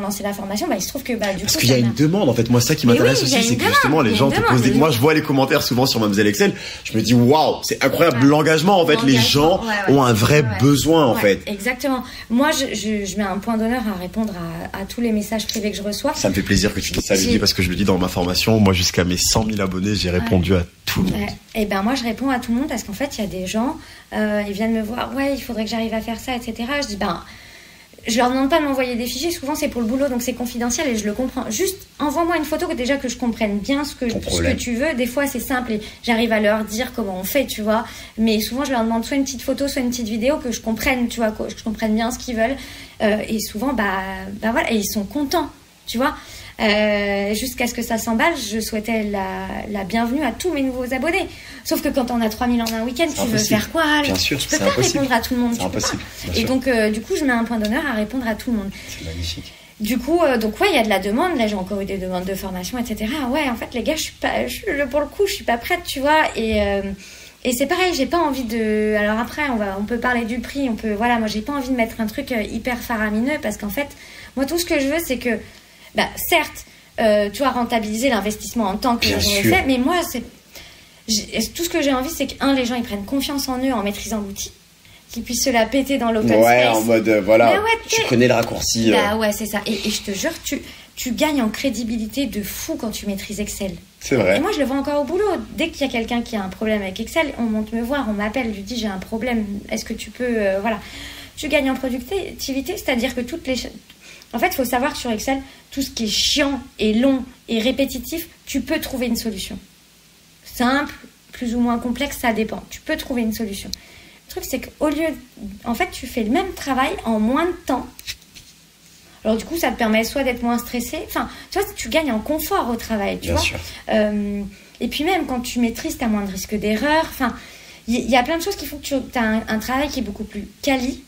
Speaker 2: lancer la formation. Il se trouve que du coup
Speaker 3: parce qu'il y a une demande en fait. Moi, ça qui m'intéresse aussi, c'est que justement les gens te posent moi je vois les commentaires souvent sur Mademoiselle Excel, je me dis waouh, c'est incroyable l'engagement en fait. Les gens ont un vrai besoin en fait.
Speaker 2: Exactement. Moi je mets un point d'honneur à répondre à tous les messages privés que je reçois.
Speaker 3: Ça me fait plaisir que tu dises ça Ludie parce que je le dis dans ma formation, moi jusqu'à mes 100 000 abonnés j'ai répondu à tout le monde.
Speaker 2: Et ben moi je réponds à tout le monde parce qu'en fait il y a des gens ils viennent me voir, il faudrait que j'arrive à faire ça etc. Je dis je leur demande pas de m'envoyer des fichiers, souvent c'est pour le boulot donc c'est confidentiel et je le comprends. Juste envoie-moi une photo que je comprenne bien ce que tu veux. Des fois c'est simple et j'arrive à leur dire comment on fait, tu vois. Mais souvent je leur demande soit une petite photo, soit une petite vidéo que je comprenne, tu vois, que je comprenne bien ce qu'ils veulent. Et souvent voilà, et ils sont contents, tu vois. Jusqu'à ce que ça s'emballe, je souhaitais la bienvenue à tous mes nouveaux abonnés. Sauf que quand on a 3000 en un week-end, tu veux faire quoi?
Speaker 3: Bien sûr,
Speaker 2: tu peux pas répondre à tout le monde.
Speaker 3: C'est impossible.
Speaker 2: Et donc, du coup, je mets un point d'honneur à répondre à tout le monde.
Speaker 3: C'est magnifique.
Speaker 2: Du coup, il y a de la demande. Là, j'ai encore eu des demandes de formation, etc. Ouais, en fait, les gars, pour le coup, je suis pas prête, tu vois. Et c'est pareil, j'ai pas envie de. Alors après, on peut parler du prix. Moi, j'ai pas envie de mettre un truc hyper faramineux parce qu'en fait, moi, tout ce que je veux, c'est que, certes, tu vois, rentabiliser l'investissement en temps que j'aurais fait, mais moi, tout ce que j'ai envie, c'est que les gens ils prennent confiance en eux en maîtrisant l'outil, qu'ils puissent se la péter dans l'open space.
Speaker 3: En mode tu connais le raccourci.
Speaker 2: Ouais, c'est ça. Et je te jure, tu gagnes en crédibilité de fou quand tu maîtrises Excel.
Speaker 3: C'est vrai.
Speaker 2: Et moi, je le vois encore au boulot. Dès qu'il y a quelqu'un qui a un problème avec Excel, on monte me voir, on m'appelle, je lui dis j'ai un problème, est-ce que tu peux... voilà. Tu gagnes en productivité, c'est-à-dire que En fait, il faut savoir que sur Excel, tout ce qui est chiant et long et répétitif, tu peux trouver une solution. Simple, plus ou moins complexe, ça dépend. Tu peux trouver une solution. Le truc, c'est qu'au lieu... En fait, tu fais le même travail en moins de temps. Alors, du coup, ça te permet soit d'être moins stressé. Enfin, tu vois, tu gagnes en confort au travail, tu vois.
Speaker 3: Sûr.
Speaker 2: Et puis même, quand tu maîtrises, tu as moins de risques d'erreur. Enfin, il y a plein de choses qui font que tu as un travail qui est beaucoup plus quali.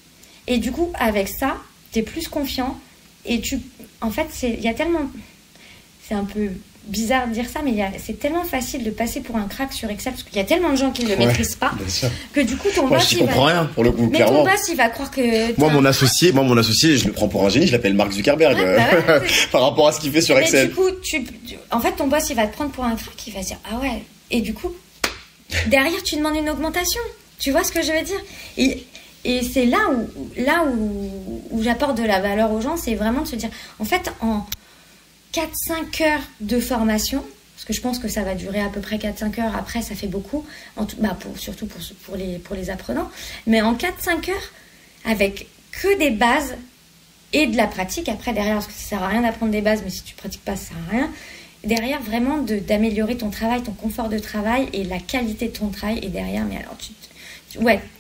Speaker 2: Et du coup, avec ça, tu es plus confiant. Et en fait, il y a tellement... C'est un peu bizarre de dire ça, mais c'est tellement facile de passer pour un crack sur Excel, parce qu'il y a tellement de gens qui ne le maîtrisent pas, que du coup, ton boss,
Speaker 3: je comprends rien, pour le coup,
Speaker 2: mais
Speaker 3: clairement.
Speaker 2: ton boss, il va croire que...
Speaker 3: Mon associé, je le prends pour un génie, je l'appelle Mark Zuckerberg, par rapport à ce qu'il fait sur Excel.
Speaker 2: Mais du coup, en fait, ton boss, il va te prendre pour un crack, il va se dire, ah ouais, et du coup, derrière, tu demandes une augmentation. Tu vois ce que je veux dire? Et c'est là où j'apporte de la valeur aux gens, c'est vraiment de se dire, en fait, en 4-5 heures de formation, parce que je pense que ça va durer à peu près 4-5 heures, après ça fait beaucoup, surtout pour les apprenants, mais en 4-5 heures, avec que des bases et de la pratique, après derrière, parce que ça sert à rien d'apprendre des bases, mais si tu pratiques pas, ça sert à rien, derrière vraiment d'améliorer ton travail, ton confort de travail et la qualité de ton travail, et derrière, mais alors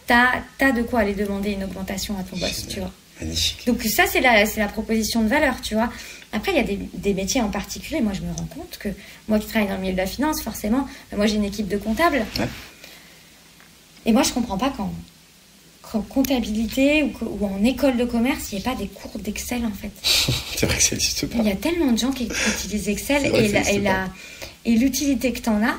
Speaker 2: t'as de quoi aller demander une augmentation à ton boss, tu vois.
Speaker 3: Magnifique.
Speaker 2: Donc ça, c'est la proposition de valeur, tu vois. Après, il y a des métiers en particulier. Moi, je me rends compte que moi qui travaille dans le milieu de la finance, forcément, moi, j'ai une équipe de comptables. Ouais. Et moi, je comprends pas qu'en comptabilité ou en école de commerce, il n'y ait pas des cours d'Excel, en fait.
Speaker 3: C'est vrai que ça n'existe pas.
Speaker 2: Il y a tellement de gens qui utilisent Excel et l'utilité que tu en as.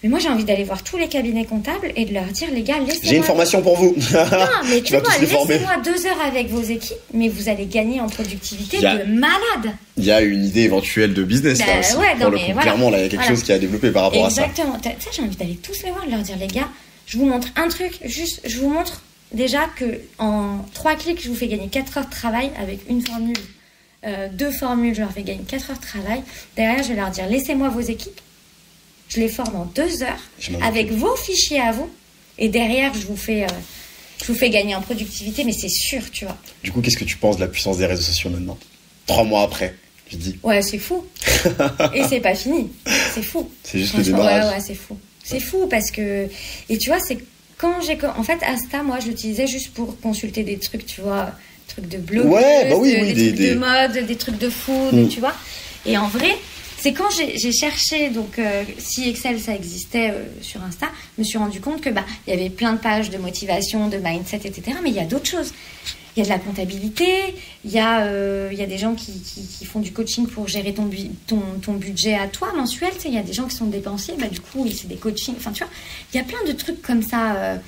Speaker 2: Mais moi, j'ai envie d'aller voir tous les cabinets comptables et de leur dire, les gars, laissez-moi...
Speaker 3: J'ai une formation pour vous.
Speaker 2: Non, mais tu vois, laissez-moi 2 heures avec vos équipes, mais vous allez gagner en productivité de malade.
Speaker 3: Il y a une idée éventuelle de business, là aussi.
Speaker 2: Ouais,
Speaker 3: pour le coup, clairement, là, il y a quelque chose qui a développé par rapport à ça.
Speaker 2: Exactement. Ça, j'ai envie d'aller tous les voir, de leur dire, les gars, je vous montre un truc, je vous montre déjà qu'en 3 clics, je vous fais gagner 4 heures de travail avec une formule, 2 formules, je leur fais gagner 4 heures de travail. Derrière, je vais leur dire, laissez-moi vos équipes. Je les forme en 2 heures avec vos fichiers à vous. Et derrière, je vous fais gagner en productivité, mais c'est sûr, tu vois.
Speaker 3: Du coup, qu'est-ce que tu penses de la puissance des réseaux sociaux maintenant? 3 mois après, je dis.
Speaker 2: Ouais, c'est fou. Et c'est pas fini. C'est fou.
Speaker 3: C'est juste le démarrage.
Speaker 2: Ouais, c'est fou. C'est fou parce que... Et tu vois, c'est quand j'ai... En fait, Insta, moi, je l'utilisais juste pour consulter des trucs, tu vois, des trucs de blog, des trucs de mode, des trucs de food, tu vois. Et en vrai... C'est quand j'ai cherché, donc si Excel ça existait sur Insta, je me suis rendu compte que il y avait plein de pages de motivation, de mindset, etc. Mais il y a d'autres choses. Il y a de la comptabilité, il y a des gens qui font du coaching pour gérer ton budget à toi mensuel. Tu sais, il y a des gens qui sont dépensiers, du coup c'est des coachings. Enfin tu vois, il y a plein de trucs comme ça,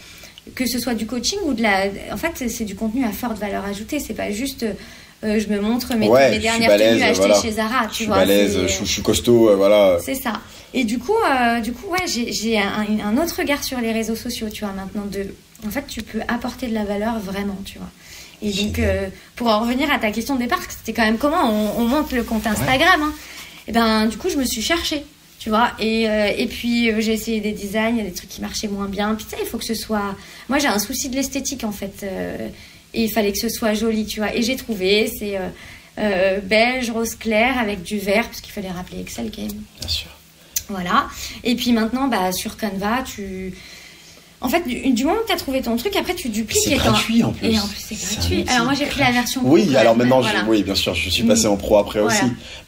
Speaker 2: que ce soit du coaching ou de la. En fait c'est du contenu à forte valeur ajoutée. C'est pas juste. Je me montre mes dernières tenues achetées chez Zara, tu vois.
Speaker 3: Je suis costaud, voilà.
Speaker 2: C'est ça. Et du coup, j'ai un autre regard sur les réseaux sociaux, tu vois, maintenant. En fait, tu peux apporter de la valeur vraiment, tu vois. Et donc, pour en revenir à ta question de départ, c'était quand même comment on monte le compte Instagram. Hein. Et ben, du coup, je me suis cherchée, tu vois. Et puis, j'ai essayé des designs, il y a des trucs qui marchaient moins bien. Puis, tu sais, il faut que ce soit... Moi, j'ai un souci de l'esthétique, en fait. Et il fallait que ce soit joli, tu vois. Et j'ai trouvé, c'est beige, rose clair, avec du vert, parce qu'il fallait rappeler Excel quand même.
Speaker 3: Bien sûr.
Speaker 2: Voilà. Et puis maintenant, sur Canva, En fait, du moment que tu as trouvé ton truc, après tu dupliques.
Speaker 3: C'est gratuit en plus.
Speaker 2: Et en plus, c'est gratuit. Alors moi, j'ai pris la version pro.
Speaker 3: Oui, alors maintenant, oui, bien sûr, je suis passé en pro après aussi.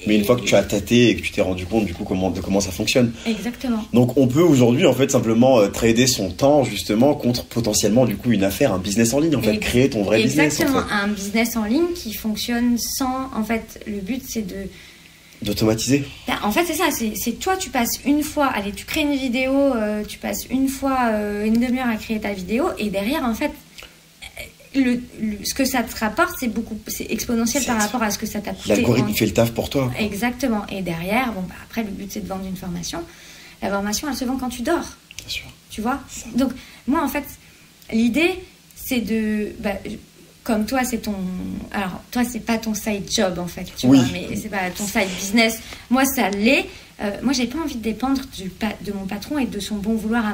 Speaker 3: Mais une fois que tu as tâté et que tu t'es rendu compte du coup de comment ça fonctionne.
Speaker 2: Exactement.
Speaker 3: Donc on peut aujourd'hui en fait simplement trader son temps justement contre potentiellement du coup une affaire, un business en ligne en fait, créer ton vrai business.
Speaker 2: Exactement, un business en ligne qui fonctionne sans. En fait, le but c'est
Speaker 3: d'automatiser.
Speaker 2: En fait, c'est ça. C'est toi, tu passes une fois, allez, tu crées une vidéo, tu passes une fois une demi-heure à créer ta vidéo, et derrière, en fait, ce que ça te rapporte, c'est exponentiel par rapport à ce que ça t'a coûté.
Speaker 3: L'algorithme fait le taf pour toi.
Speaker 2: Exactement. Et derrière, après, le but, c'est de vendre une formation. La formation, elle se vend quand tu dors.
Speaker 3: Bien sûr.
Speaker 2: Tu vois. Donc, moi, en fait, l'idée, c'est de... comme toi, c'est ton... Alors, toi, c'est pas ton side job, en fait, tu vois, mais c'est pas ton side business. Moi, ça l'est, moi, j'ai pas envie de dépendre de mon patron et de son bon vouloir à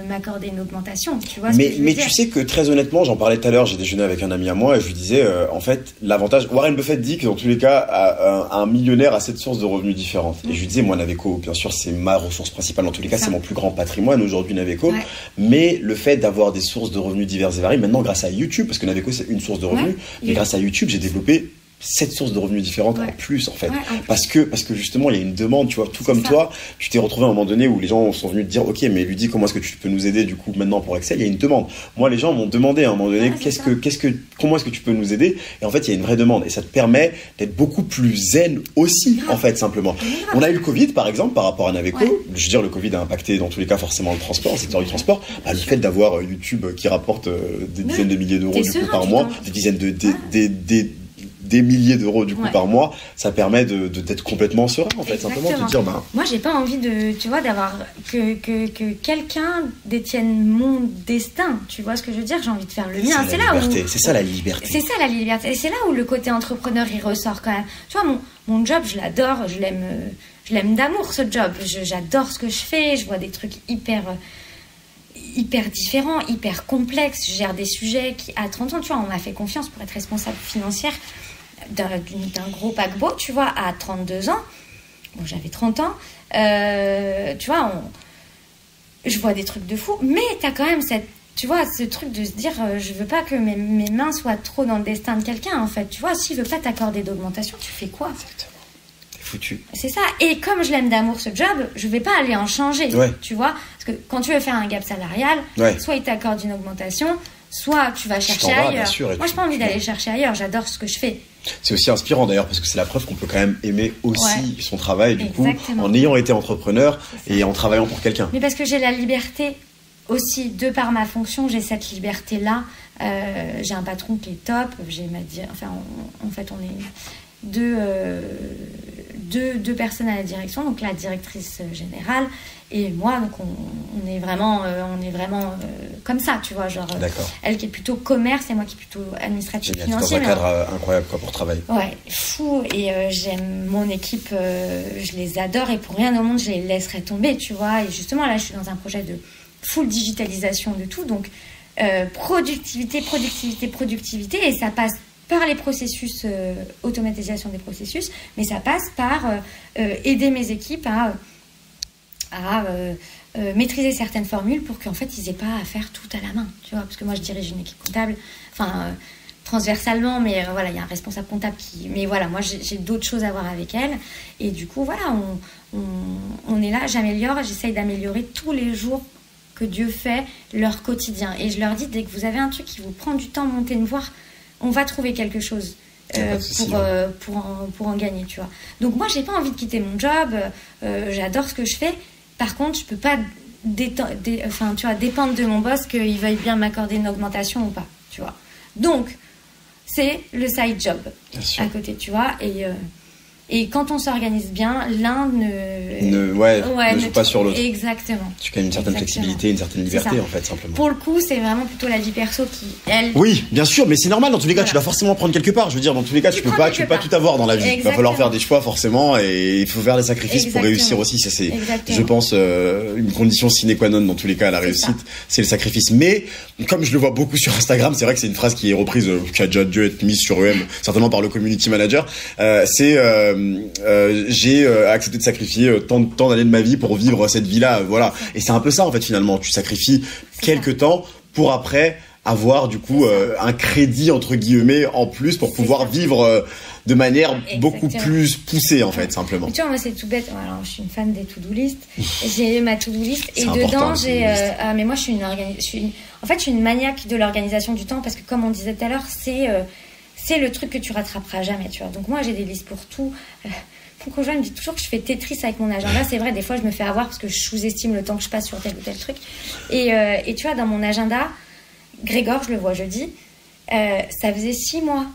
Speaker 2: m'accorder une augmentation. Tu vois ce que je veux
Speaker 3: mais
Speaker 2: dire.
Speaker 3: tu sais que très honnêtement, j'en parlais tout à l'heure, j'ai déjeuné avec un ami à moi et je lui disais, en fait, l'avantage, Warren Buffett dit que dans tous les cas, un millionnaire a 7 sources de revenus différentes. Et je lui disais, moi, Naveco, bien sûr, c'est ma ressource principale. Dans tous les cas, c'est mon plus grand patrimoine aujourd'hui, Naveco.
Speaker 2: Ouais.
Speaker 3: Mais le fait d'avoir des sources de revenus diverses et variées, maintenant, grâce à YouTube, parce que Naveco, c'est une source de revenus, mais grâce à YouTube, j'ai développé 7 sources de revenus différentes en plus en fait, parce que justement il y a une demande, tu vois, tout comme toi, tu t'es retrouvé à un moment donné où les gens sont venus te dire ok, mais Ludie, comment est-ce que tu peux nous aider du coup maintenant pour Excel? Il y a une demande. Moi, les gens m'ont demandé à un moment donné comment est-ce que tu peux nous aider, et en fait il y a une vraie demande et ça te permet d'être beaucoup plus zen aussi en fait, simplement. On a eu le Covid par exemple par rapport à Naveco, je veux dire le Covid a impacté dans tous les cas forcément le transport, le secteur du transport. Le fait d'avoir YouTube qui rapporte des dizaines de milliers d'euros du coup par mois, des dizaines des milliers d'euros du coup par mois, ça permet d'être complètement serein en fait. Exactement. Simplement te dire
Speaker 2: moi j'ai pas envie de, tu vois, d'avoir que quelqu'un détienne mon destin, tu vois ce que je veux dire, j'ai envie de faire le mien. C'est là où
Speaker 3: c'est ça la liberté,
Speaker 2: c'est ça la liberté, et c'est là où le côté entrepreneur il ressort quand même. Tu vois, mon job je l'adore, je l'aime d'amour ce job, j'adore ce que je fais, je vois des trucs hyper différents, hyper complexes, je gère des sujets qui à 30 ans, tu vois, on m'a fait confiance pour être responsable financière d'un gros paquebot, tu vois, à 32 ans. Bon, j'avais 30 ans. Tu vois, je vois des trucs de fou. Mais t'as quand même tu vois, ce truc de se dire, je veux pas que mes mains soient trop dans le destin de quelqu'un, en fait. Tu vois, s'il veut pas t'accorder d'augmentation, tu fais quoi?
Speaker 3: Exactement. T'es foutu.
Speaker 2: C'est ça. Et comme je l'aime d'amour, ce job, je vais pas aller en changer. Tu vois, parce que quand tu veux faire un gap salarial, soit il t'accorde une augmentation, soit tu vas chercher ailleurs. Moi, j'ai pas envie d'aller chercher ailleurs. J'adore ce que je fais.
Speaker 3: C'est aussi inspirant d'ailleurs parce que c'est la preuve qu'on peut quand même aimer aussi son travail du coup en ayant été entrepreneur et en travaillant pour quelqu'un.
Speaker 2: Mais parce que j'ai la liberté aussi, de par ma fonction, j'ai cette liberté-là. J'ai un patron qui est top. En fait, on est deux personnes à la direction, donc la directrice générale et moi, donc on est vraiment comme ça, tu vois, genre elle qui est plutôt commerce et moi qui est plutôt administratif financier.
Speaker 3: Dans un cadre incroyable quoi pour travailler.
Speaker 2: Ouais, fou, et j'aime mon équipe, je les adore et pour rien au monde je les laisserai tomber, tu vois. Et justement là je suis dans un projet de full digitalisation de tout, donc productivité et ça passe par les processus, automatisation des processus, mais ça passe par aider mes équipes à maîtriser certaines formules pour qu'en fait ils n'aient pas à faire tout à la main, tu vois, parce que moi je dirige une équipe comptable, transversalement, mais voilà, il y a un responsable comptable mais voilà, moi j'ai d'autres choses à voir avec elle, et du coup voilà, on est là, j'essaye d'améliorer tous les jours que Dieu fait leur quotidien, et je leur dis, dès que vous avez un truc qui vous prend du temps, montez me voir, on va trouver quelque chose pour en gagner, tu vois. Donc moi j'ai pas envie de quitter mon job, j'adore ce que je fais, par contre je peux pas dépendre de mon boss qu'il veuille bien m'accorder une augmentation ou pas, tu vois. Donc c'est le side job à côté, tu vois, et quand on s'organise bien, l'un ne
Speaker 3: joue pas sur l'autre.
Speaker 2: Exactement.
Speaker 3: Tu as quand même une certaine flexibilité, une certaine liberté en fait, simplement.
Speaker 2: Pour le coup, c'est vraiment plutôt la vie perso qui, elle...
Speaker 3: Oui, bien sûr, mais c'est normal, dans tous les cas, tu dois forcément prendre quelque part. Je veux dire, dans tous les cas, tu peux pas tout avoir dans la vie. Il va falloir faire des choix, forcément, et il faut faire des sacrifices pour réussir aussi. Ça, c'est, je pense, une condition sine qua non dans tous les cas à la réussite, c'est le sacrifice. Mais, comme je le vois beaucoup sur Instagram, c'est vrai que c'est une phrase qui est reprise, qui a déjà dû être mise sur EM, certainement par le community manager, j'ai accepté de sacrifier tant d'années de ma vie pour vivre cette vie-là, voilà. Et c'est un peu ça en fait finalement. Tu sacrifies quelques temps pour après avoir du coup un crédit entre guillemets en plus pour pouvoir vivre de manière beaucoup plus poussée en fait, simplement.
Speaker 2: Mais tu vois, moi c'est tout bête. Alors je suis une fan des to-do list. J'ai ma to-do list et dedans j'ai. Mais moi je suis une maniaque de l'organisation du temps, parce que comme on disait tout à l'heure, c'est le truc que tu rattraperas jamais, tu vois. Donc moi j'ai des listes pour tout. Mon conjoint me dit toujours que je fais Tetris avec mon agenda. C'est vrai, des fois je me fais avoir parce que je sous-estime le temps que je passe sur tel ou tel truc. Et tu vois, dans mon agenda, Grégor, je le vois jeudi, ça faisait 6 mois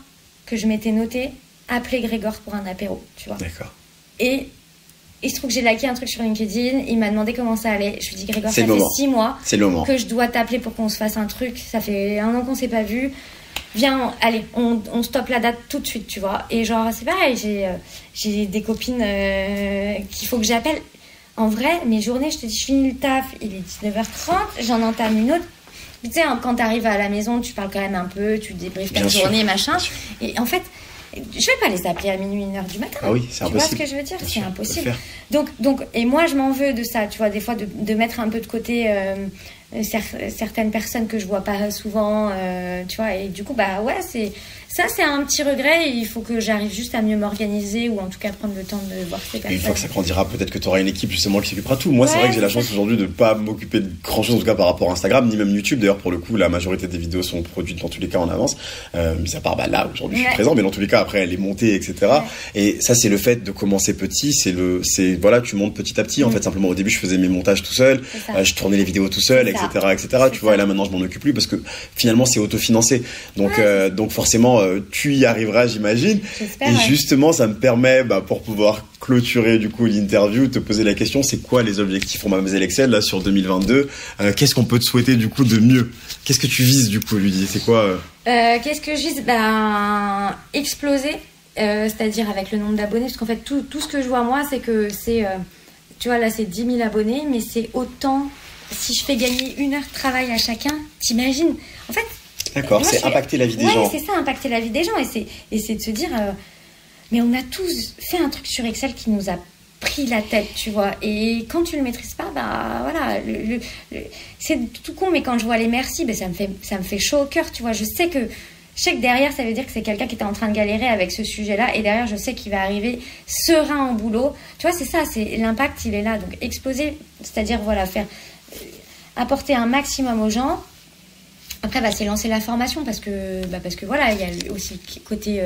Speaker 2: que je m'étais noté appeler Grégor pour un apéro, tu vois.
Speaker 3: D'accord.
Speaker 2: Et il se trouve que j'ai liké un truc sur LinkedIn, il m'a demandé comment ça allait. Je lui dis, Grégor, ça fait 6 mois que je dois t'appeler pour qu'on se fasse un truc. Ça fait 1 an qu'on s'est pas vu. viens, allez, on stoppe la date tout de suite, tu vois. Et genre, c'est pareil, j'ai des copines qu'il faut que j'appelle. En vrai, mes journées, je te dis, je finis le taf, il est 19h30, j'en entame une autre. Tu sais, quand t'arrives à la maison, tu parles quand même un peu, tu débriefes ta journée, machin. Et en fait, je vais pas les appeler à minuit, 1h du matin.
Speaker 3: Ah oui, c'est impossible.
Speaker 2: Tu vois ce que je veux dire? C'est impossible. Donc, et moi, je m'en veux de ça, tu vois, des fois, de mettre un peu de côté certaines personnes que je vois pas souvent, tu vois, et du coup, bah ouais, c'est un petit regret. Il faut que j'arrive juste à mieux m'organiser ou en tout cas prendre le temps de voir ces personnes.
Speaker 3: Et une fois que ça grandira, peut-être que tu auras une équipe justement qui s'occupera de tout. Moi, c'est vrai que j'ai la chance aujourd'hui de ne pas m'occuper de grand chose, en tout cas par rapport à Instagram, ni même YouTube. D'ailleurs, pour le coup, la majorité des vidéos sont produites dans tous les cas en avance. Mis à part là, aujourd'hui, je suis présent, mais dans tous les cas, après, elle est montée, etc. Ouais. Et ça, c'est le fait de commencer petit. Voilà, tu montes petit à petit. En fait, simplement, au début, je faisais mes montages tout seul. Je tournais les vidéos tout seul, etc., etc. Tu vois, et là, maintenant, je m'en occupe plus parce que finalement, c'est autofinancé. Donc forcément, tu y arrives, j'imagine. Et justement, ça me permet, pour pouvoir clôturer du coup l'interview, te poser la question, c'est quoi les objectifs pour Mademoiselle Excel là sur 2022? Qu'est-ce qu'on peut te souhaiter du coup de mieux? Qu'est-ce que tu vises du coup, Ludie? C'est quoi
Speaker 2: Qu'est-ce que je vise? Exploser, c'est-à-dire avec le nombre d'abonnés, parce qu'en fait tout ce que je vois moi, c'est que tu vois là c'est 10 000 abonnés, mais c'est autant si je fais gagner 1 heure de travail à chacun, t'imagines? En fait.
Speaker 3: D'accord, c'est impacter la vie des gens.
Speaker 2: Oui, c'est ça, impacter la vie des gens. Et c'est de se dire, mais on a tous fait un truc sur Excel qui nous a pris la tête, tu vois. Et quand tu le maîtrises pas, voilà, c'est tout con, mais quand je vois les merci, ça me fait chaud au cœur, tu vois. Je sais que derrière, ça veut dire que c'est quelqu'un qui était en train de galérer avec ce sujet-là. Et derrière, je sais qu'il va arriver serein au boulot. Tu vois, c'est ça, l'impact, il est là. Donc, exploser, c'est-à-dire, voilà, apporter un maximum aux gens. Après, c'est lancer la formation parce que voilà, il y a aussi le côté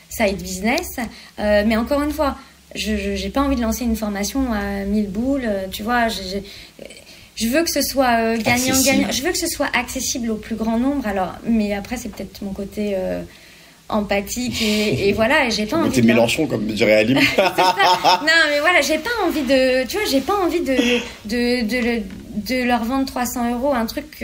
Speaker 2: side business. Mais encore une fois, j'ai pas envie de lancer une formation à 1000 boules. Tu vois, je veux que ce soit gagnant-gagnant. Je veux que ce soit accessible au plus grand nombre. Alors, mais après, c'est peut-être mon côté empathique et voilà. Et j'ai pas envie.
Speaker 3: T'es Mélenchon, comme dirait Alim.
Speaker 2: Non, mais voilà, j'ai pas envie de. Tu vois, j'ai pas envie de leur vendre 300 €, un truc.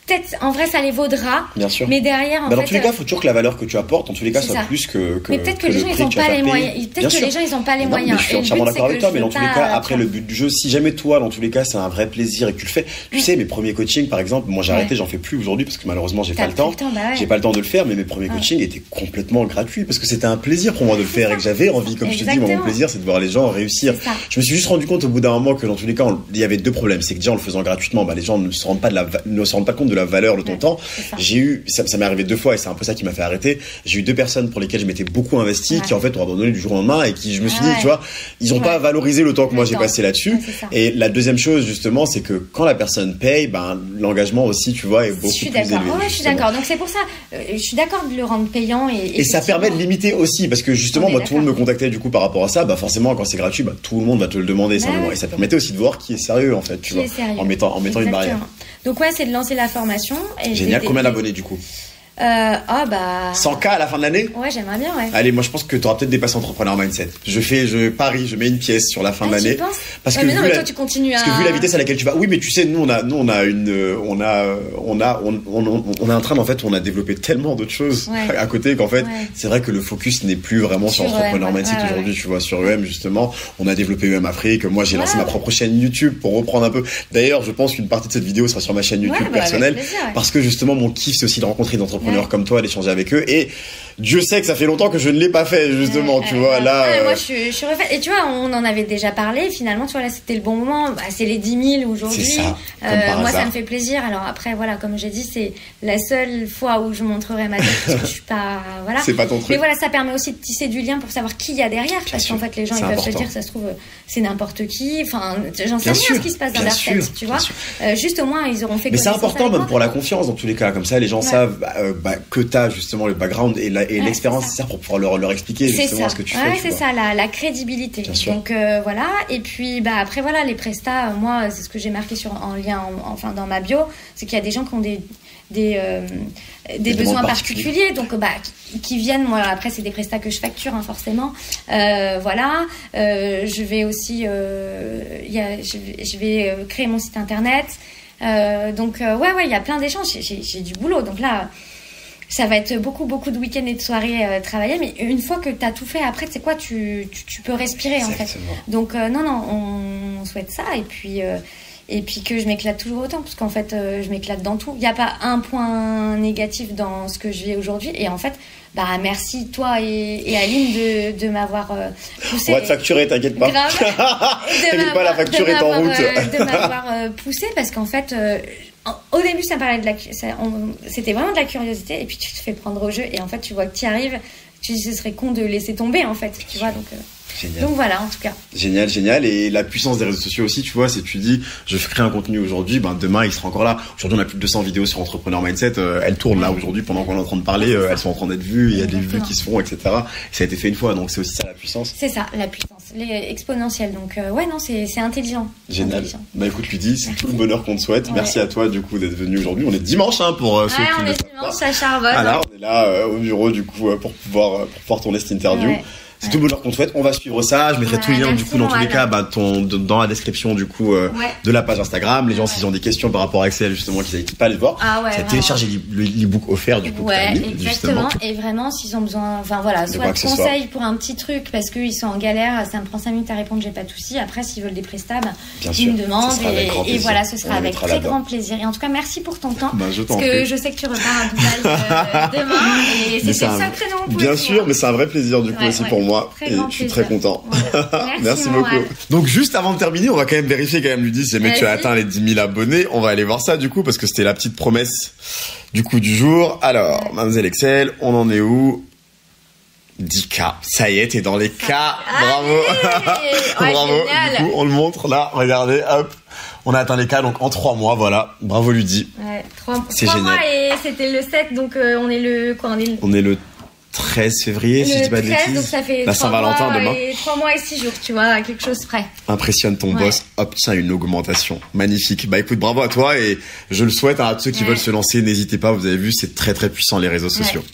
Speaker 2: Peut-être, en vrai, ça les vaudra.
Speaker 3: Bien sûr.
Speaker 2: Mais derrière,
Speaker 3: dans tous les cas, il faut toujours que la valeur que tu apportes, en tous les cas, soit plus que.
Speaker 2: Mais peut-être que les gens, ils n'ont pas les moyens. Peut-être que les gens, ils n'ont pas les moyens.
Speaker 3: Je suis entièrement d'accord avec toi, mais dans tous les cas, après le but du jeu, si jamais toi, dans tous les cas, c'est un vrai plaisir et que tu le fais. Tu sais, mes premiers coachings, par exemple, moi j'ai arrêté, j'en fais plus aujourd'hui parce que malheureusement, j'ai pas le temps. J'ai pas le temps de le faire, mais mes premiers coachings étaient complètement gratuits parce que c'était un plaisir pour moi de le faire et que j'avais envie, comme je te dis, mon plaisir, c'est de voir les gens réussir. Je me suis juste rendu compte au bout d'un moment que dans tous les cas, il y avait deux problèmes. C'est que déjà, en le faisant gratuitement, les gens ne se rendent pas compte de la valeur de ton temps. J'ai eu, ça m'est arrivé 2 fois et c'est un peu ça qui m'a fait arrêter. J'ai eu 2 personnes pour lesquelles je m'étais beaucoup investi qui en fait ont abandonné du jour au lendemain et qui je me suis dit, tu vois, ils ont pas valorisé le temps que moi j'ai passé là-dessus. Et la deuxième chose justement, c'est que quand la personne paye, l'engagement aussi, tu vois, est beaucoup plus élevé.
Speaker 2: Je suis d'accord. Donc c'est pour ça, je suis d'accord de le rendre payant et
Speaker 3: ça permet de limiter aussi parce que justement, moi, tout le monde me contactait du coup par rapport à ça. Forcément, quand c'est gratuit, tout le monde va te le demander simplement. Et ça permettait aussi de voir qui est sérieux en fait, tu vois, en mettant une barrière.
Speaker 2: Donc ouais, c'est de lancer la formation.
Speaker 3: Génial. Combien d'abonnés du coup?
Speaker 2: 100K
Speaker 3: à la fin de l'année?
Speaker 2: Ouais, j'aimerais bien, ouais.
Speaker 3: Allez, moi je pense que tu auras peut-être dépassé Entrepreneur Mindset. Je parie, je mets une pièce sur la fin de l'année.
Speaker 2: Parce que toi tu continues
Speaker 3: parce que vu la vitesse à laquelle tu vas. Oui, mais tu sais, nous on a un train en fait où on a développé tellement d'autres choses à côté qu'en fait, c'est vrai que le focus n'est plus vraiment sur Entrepreneur Mindset aujourd'hui, tu vois, sur EM justement. On a développé EM Afrique. Moi, j'ai lancé ma propre chaîne YouTube pour reprendre un peu. D'ailleurs, je pense qu'une partie de cette vidéo sera sur ma chaîne YouTube personnelle parce que justement mon kiff c'est aussi de rencontrer des entrepreneurs comme toi, d'échanger avec eux et Dieu sait que ça fait longtemps que je ne l'ai pas fait justement, tu vois là.
Speaker 2: Moi je suis refaite et tu vois on en avait déjà parlé finalement, tu vois là c'était le bon moment, c'est les 10 000 aujourd'hui.
Speaker 3: C'est ça,
Speaker 2: moi ça me fait plaisir. Alors après voilà comme j'ai dit c'est la seule fois où je montrerai ma tête parce que je suis pas voilà.
Speaker 3: C'est pas ton truc.
Speaker 2: Mais voilà ça permet aussi de tisser du lien pour savoir qui il y a derrière parce qu'en fait les gens ils peuvent se dire ça se trouve c'est n'importe qui, enfin j'en sais rien ce qui se passe dans leur tête, tu vois. Juste au moins ils auront fait.
Speaker 3: Mais c'est important même pour la confiance dans tous les cas comme ça les gens savent que t'as justement le background et l'expérience nécessaire pour pouvoir leur expliquer justement ce que tu fais.
Speaker 2: C'est ça, la crédibilité. Donc voilà, et puis après voilà les prestats, moi c'est ce que j'ai marqué en lien dans ma bio, c'est qu'il y a des gens qui ont des besoins particuliers, donc qui viennent. Moi après c'est des prestats que je facture forcément. Voilà, je vais aussi je vais créer mon site internet. Donc il y a plein d'échanges. J'ai du boulot, donc là. ça va être beaucoup de week-ends et de soirées travaillées, mais une fois que t'as tout fait, après, tu sais quoi, tu peux respirer, en fait. Donc, non, on souhaite ça, et puis que je m'éclate toujours autant, parce qu'en fait, je m'éclate dans tout. Il n'y a pas un point négatif dans ce que je vis aujourd'hui, et en fait, merci toi et Aline de m'avoir poussé.
Speaker 3: On va te facturer, t'inquiète pas.
Speaker 2: Grave.
Speaker 3: T'inquiète pas, la facture est en route.
Speaker 2: De m'avoir poussé, parce qu'en fait, au début, ça parlait c'était vraiment de la curiosité, et puis tu te fais prendre au jeu, et en fait, tu vois que tu y arrives, tu dis ce serait con de laisser tomber, en fait, tu vois, donc...
Speaker 3: Génial.
Speaker 2: Donc voilà, en tout cas.
Speaker 3: Génial. Et la puissance des réseaux sociaux aussi, tu vois, c'est tu dis, je crée un contenu aujourd'hui, demain il sera encore là. Aujourd'hui, on a plus de 200 vidéos sur Entrepreneur Mindset. Elles tournent là aujourd'hui pendant qu'on est en train de parler. Elles sont en train d'être vues. Il y a des vues qui se font, etc. Et ça a été fait une fois, donc c'est aussi ça la puissance.
Speaker 2: C'est ça, la puissance, exponentielle. Donc ouais, non, c'est intelligent.
Speaker 3: Génial. Écoute, Ludie, c'est tout le bonheur qu'on te souhaite. Ouais. Merci à toi du coup d'être venu aujourd'hui. On est dimanche pour ceux qui
Speaker 2: on est dimanche, ça charbonne.
Speaker 3: Voilà, on est là au bureau du coup pour pouvoir tourner cette interview. Ouais. C'est tout le bonheur qu'on te souhaite. On va suivre ça. Je mettrai tous les liens du coup dans tous les cas dans la description du coup de la page Instagram. Les gens s'ils ont des questions par rapport à Excel justement qu'ils n'hésitent pas à les voir. Ça télécharger l'e-book offert du coup.
Speaker 2: Ouais, exactement. Et vraiment s'ils ont besoin, soit de conseils pour un petit truc parce qu'ils sont en galère, ça me prend 5 minutes à répondre, j'ai pas de soucis. Après s'ils veulent des prestats, ils me demandent et voilà, ce sera avec très grand plaisir. Et en tout cas merci pour ton temps parce que je sais que tu repars à Dubaï demain et c'était sacré non.
Speaker 3: Bien sûr, mais c'est un vrai plaisir du coup aussi pour moi. Et je suis très content. Merci beaucoup. Donc juste avant de terminer, on va quand même vérifier Ludie si jamais tu as atteint les 10 000 abonnés. On va aller voir ça du coup parce que c'était la petite promesse du coup du jour. Alors, Mademoiselle Excel, on en est où? 10K. Ça y est, t'es dans les K. Bravo. Bravo. Du coup, on le montre là. Regardez, hop. On a atteint les K donc en 3 mois, voilà. Bravo Ludie.
Speaker 2: C'est génial. 3 mois et c'était le 7, donc on est le
Speaker 3: 13 février, si je dis pas de bêtises.
Speaker 2: Donc ça fait
Speaker 3: la Saint-Valentin demain.
Speaker 2: 3 mois et 6 jours, tu vois, quelque chose près.
Speaker 3: Impressionne ton boss, obtient une augmentation. Magnifique. Écoute, bravo à toi et je le souhaite à ceux qui veulent se lancer, n'hésitez pas, vous avez vu, c'est très très puissant les réseaux sociaux.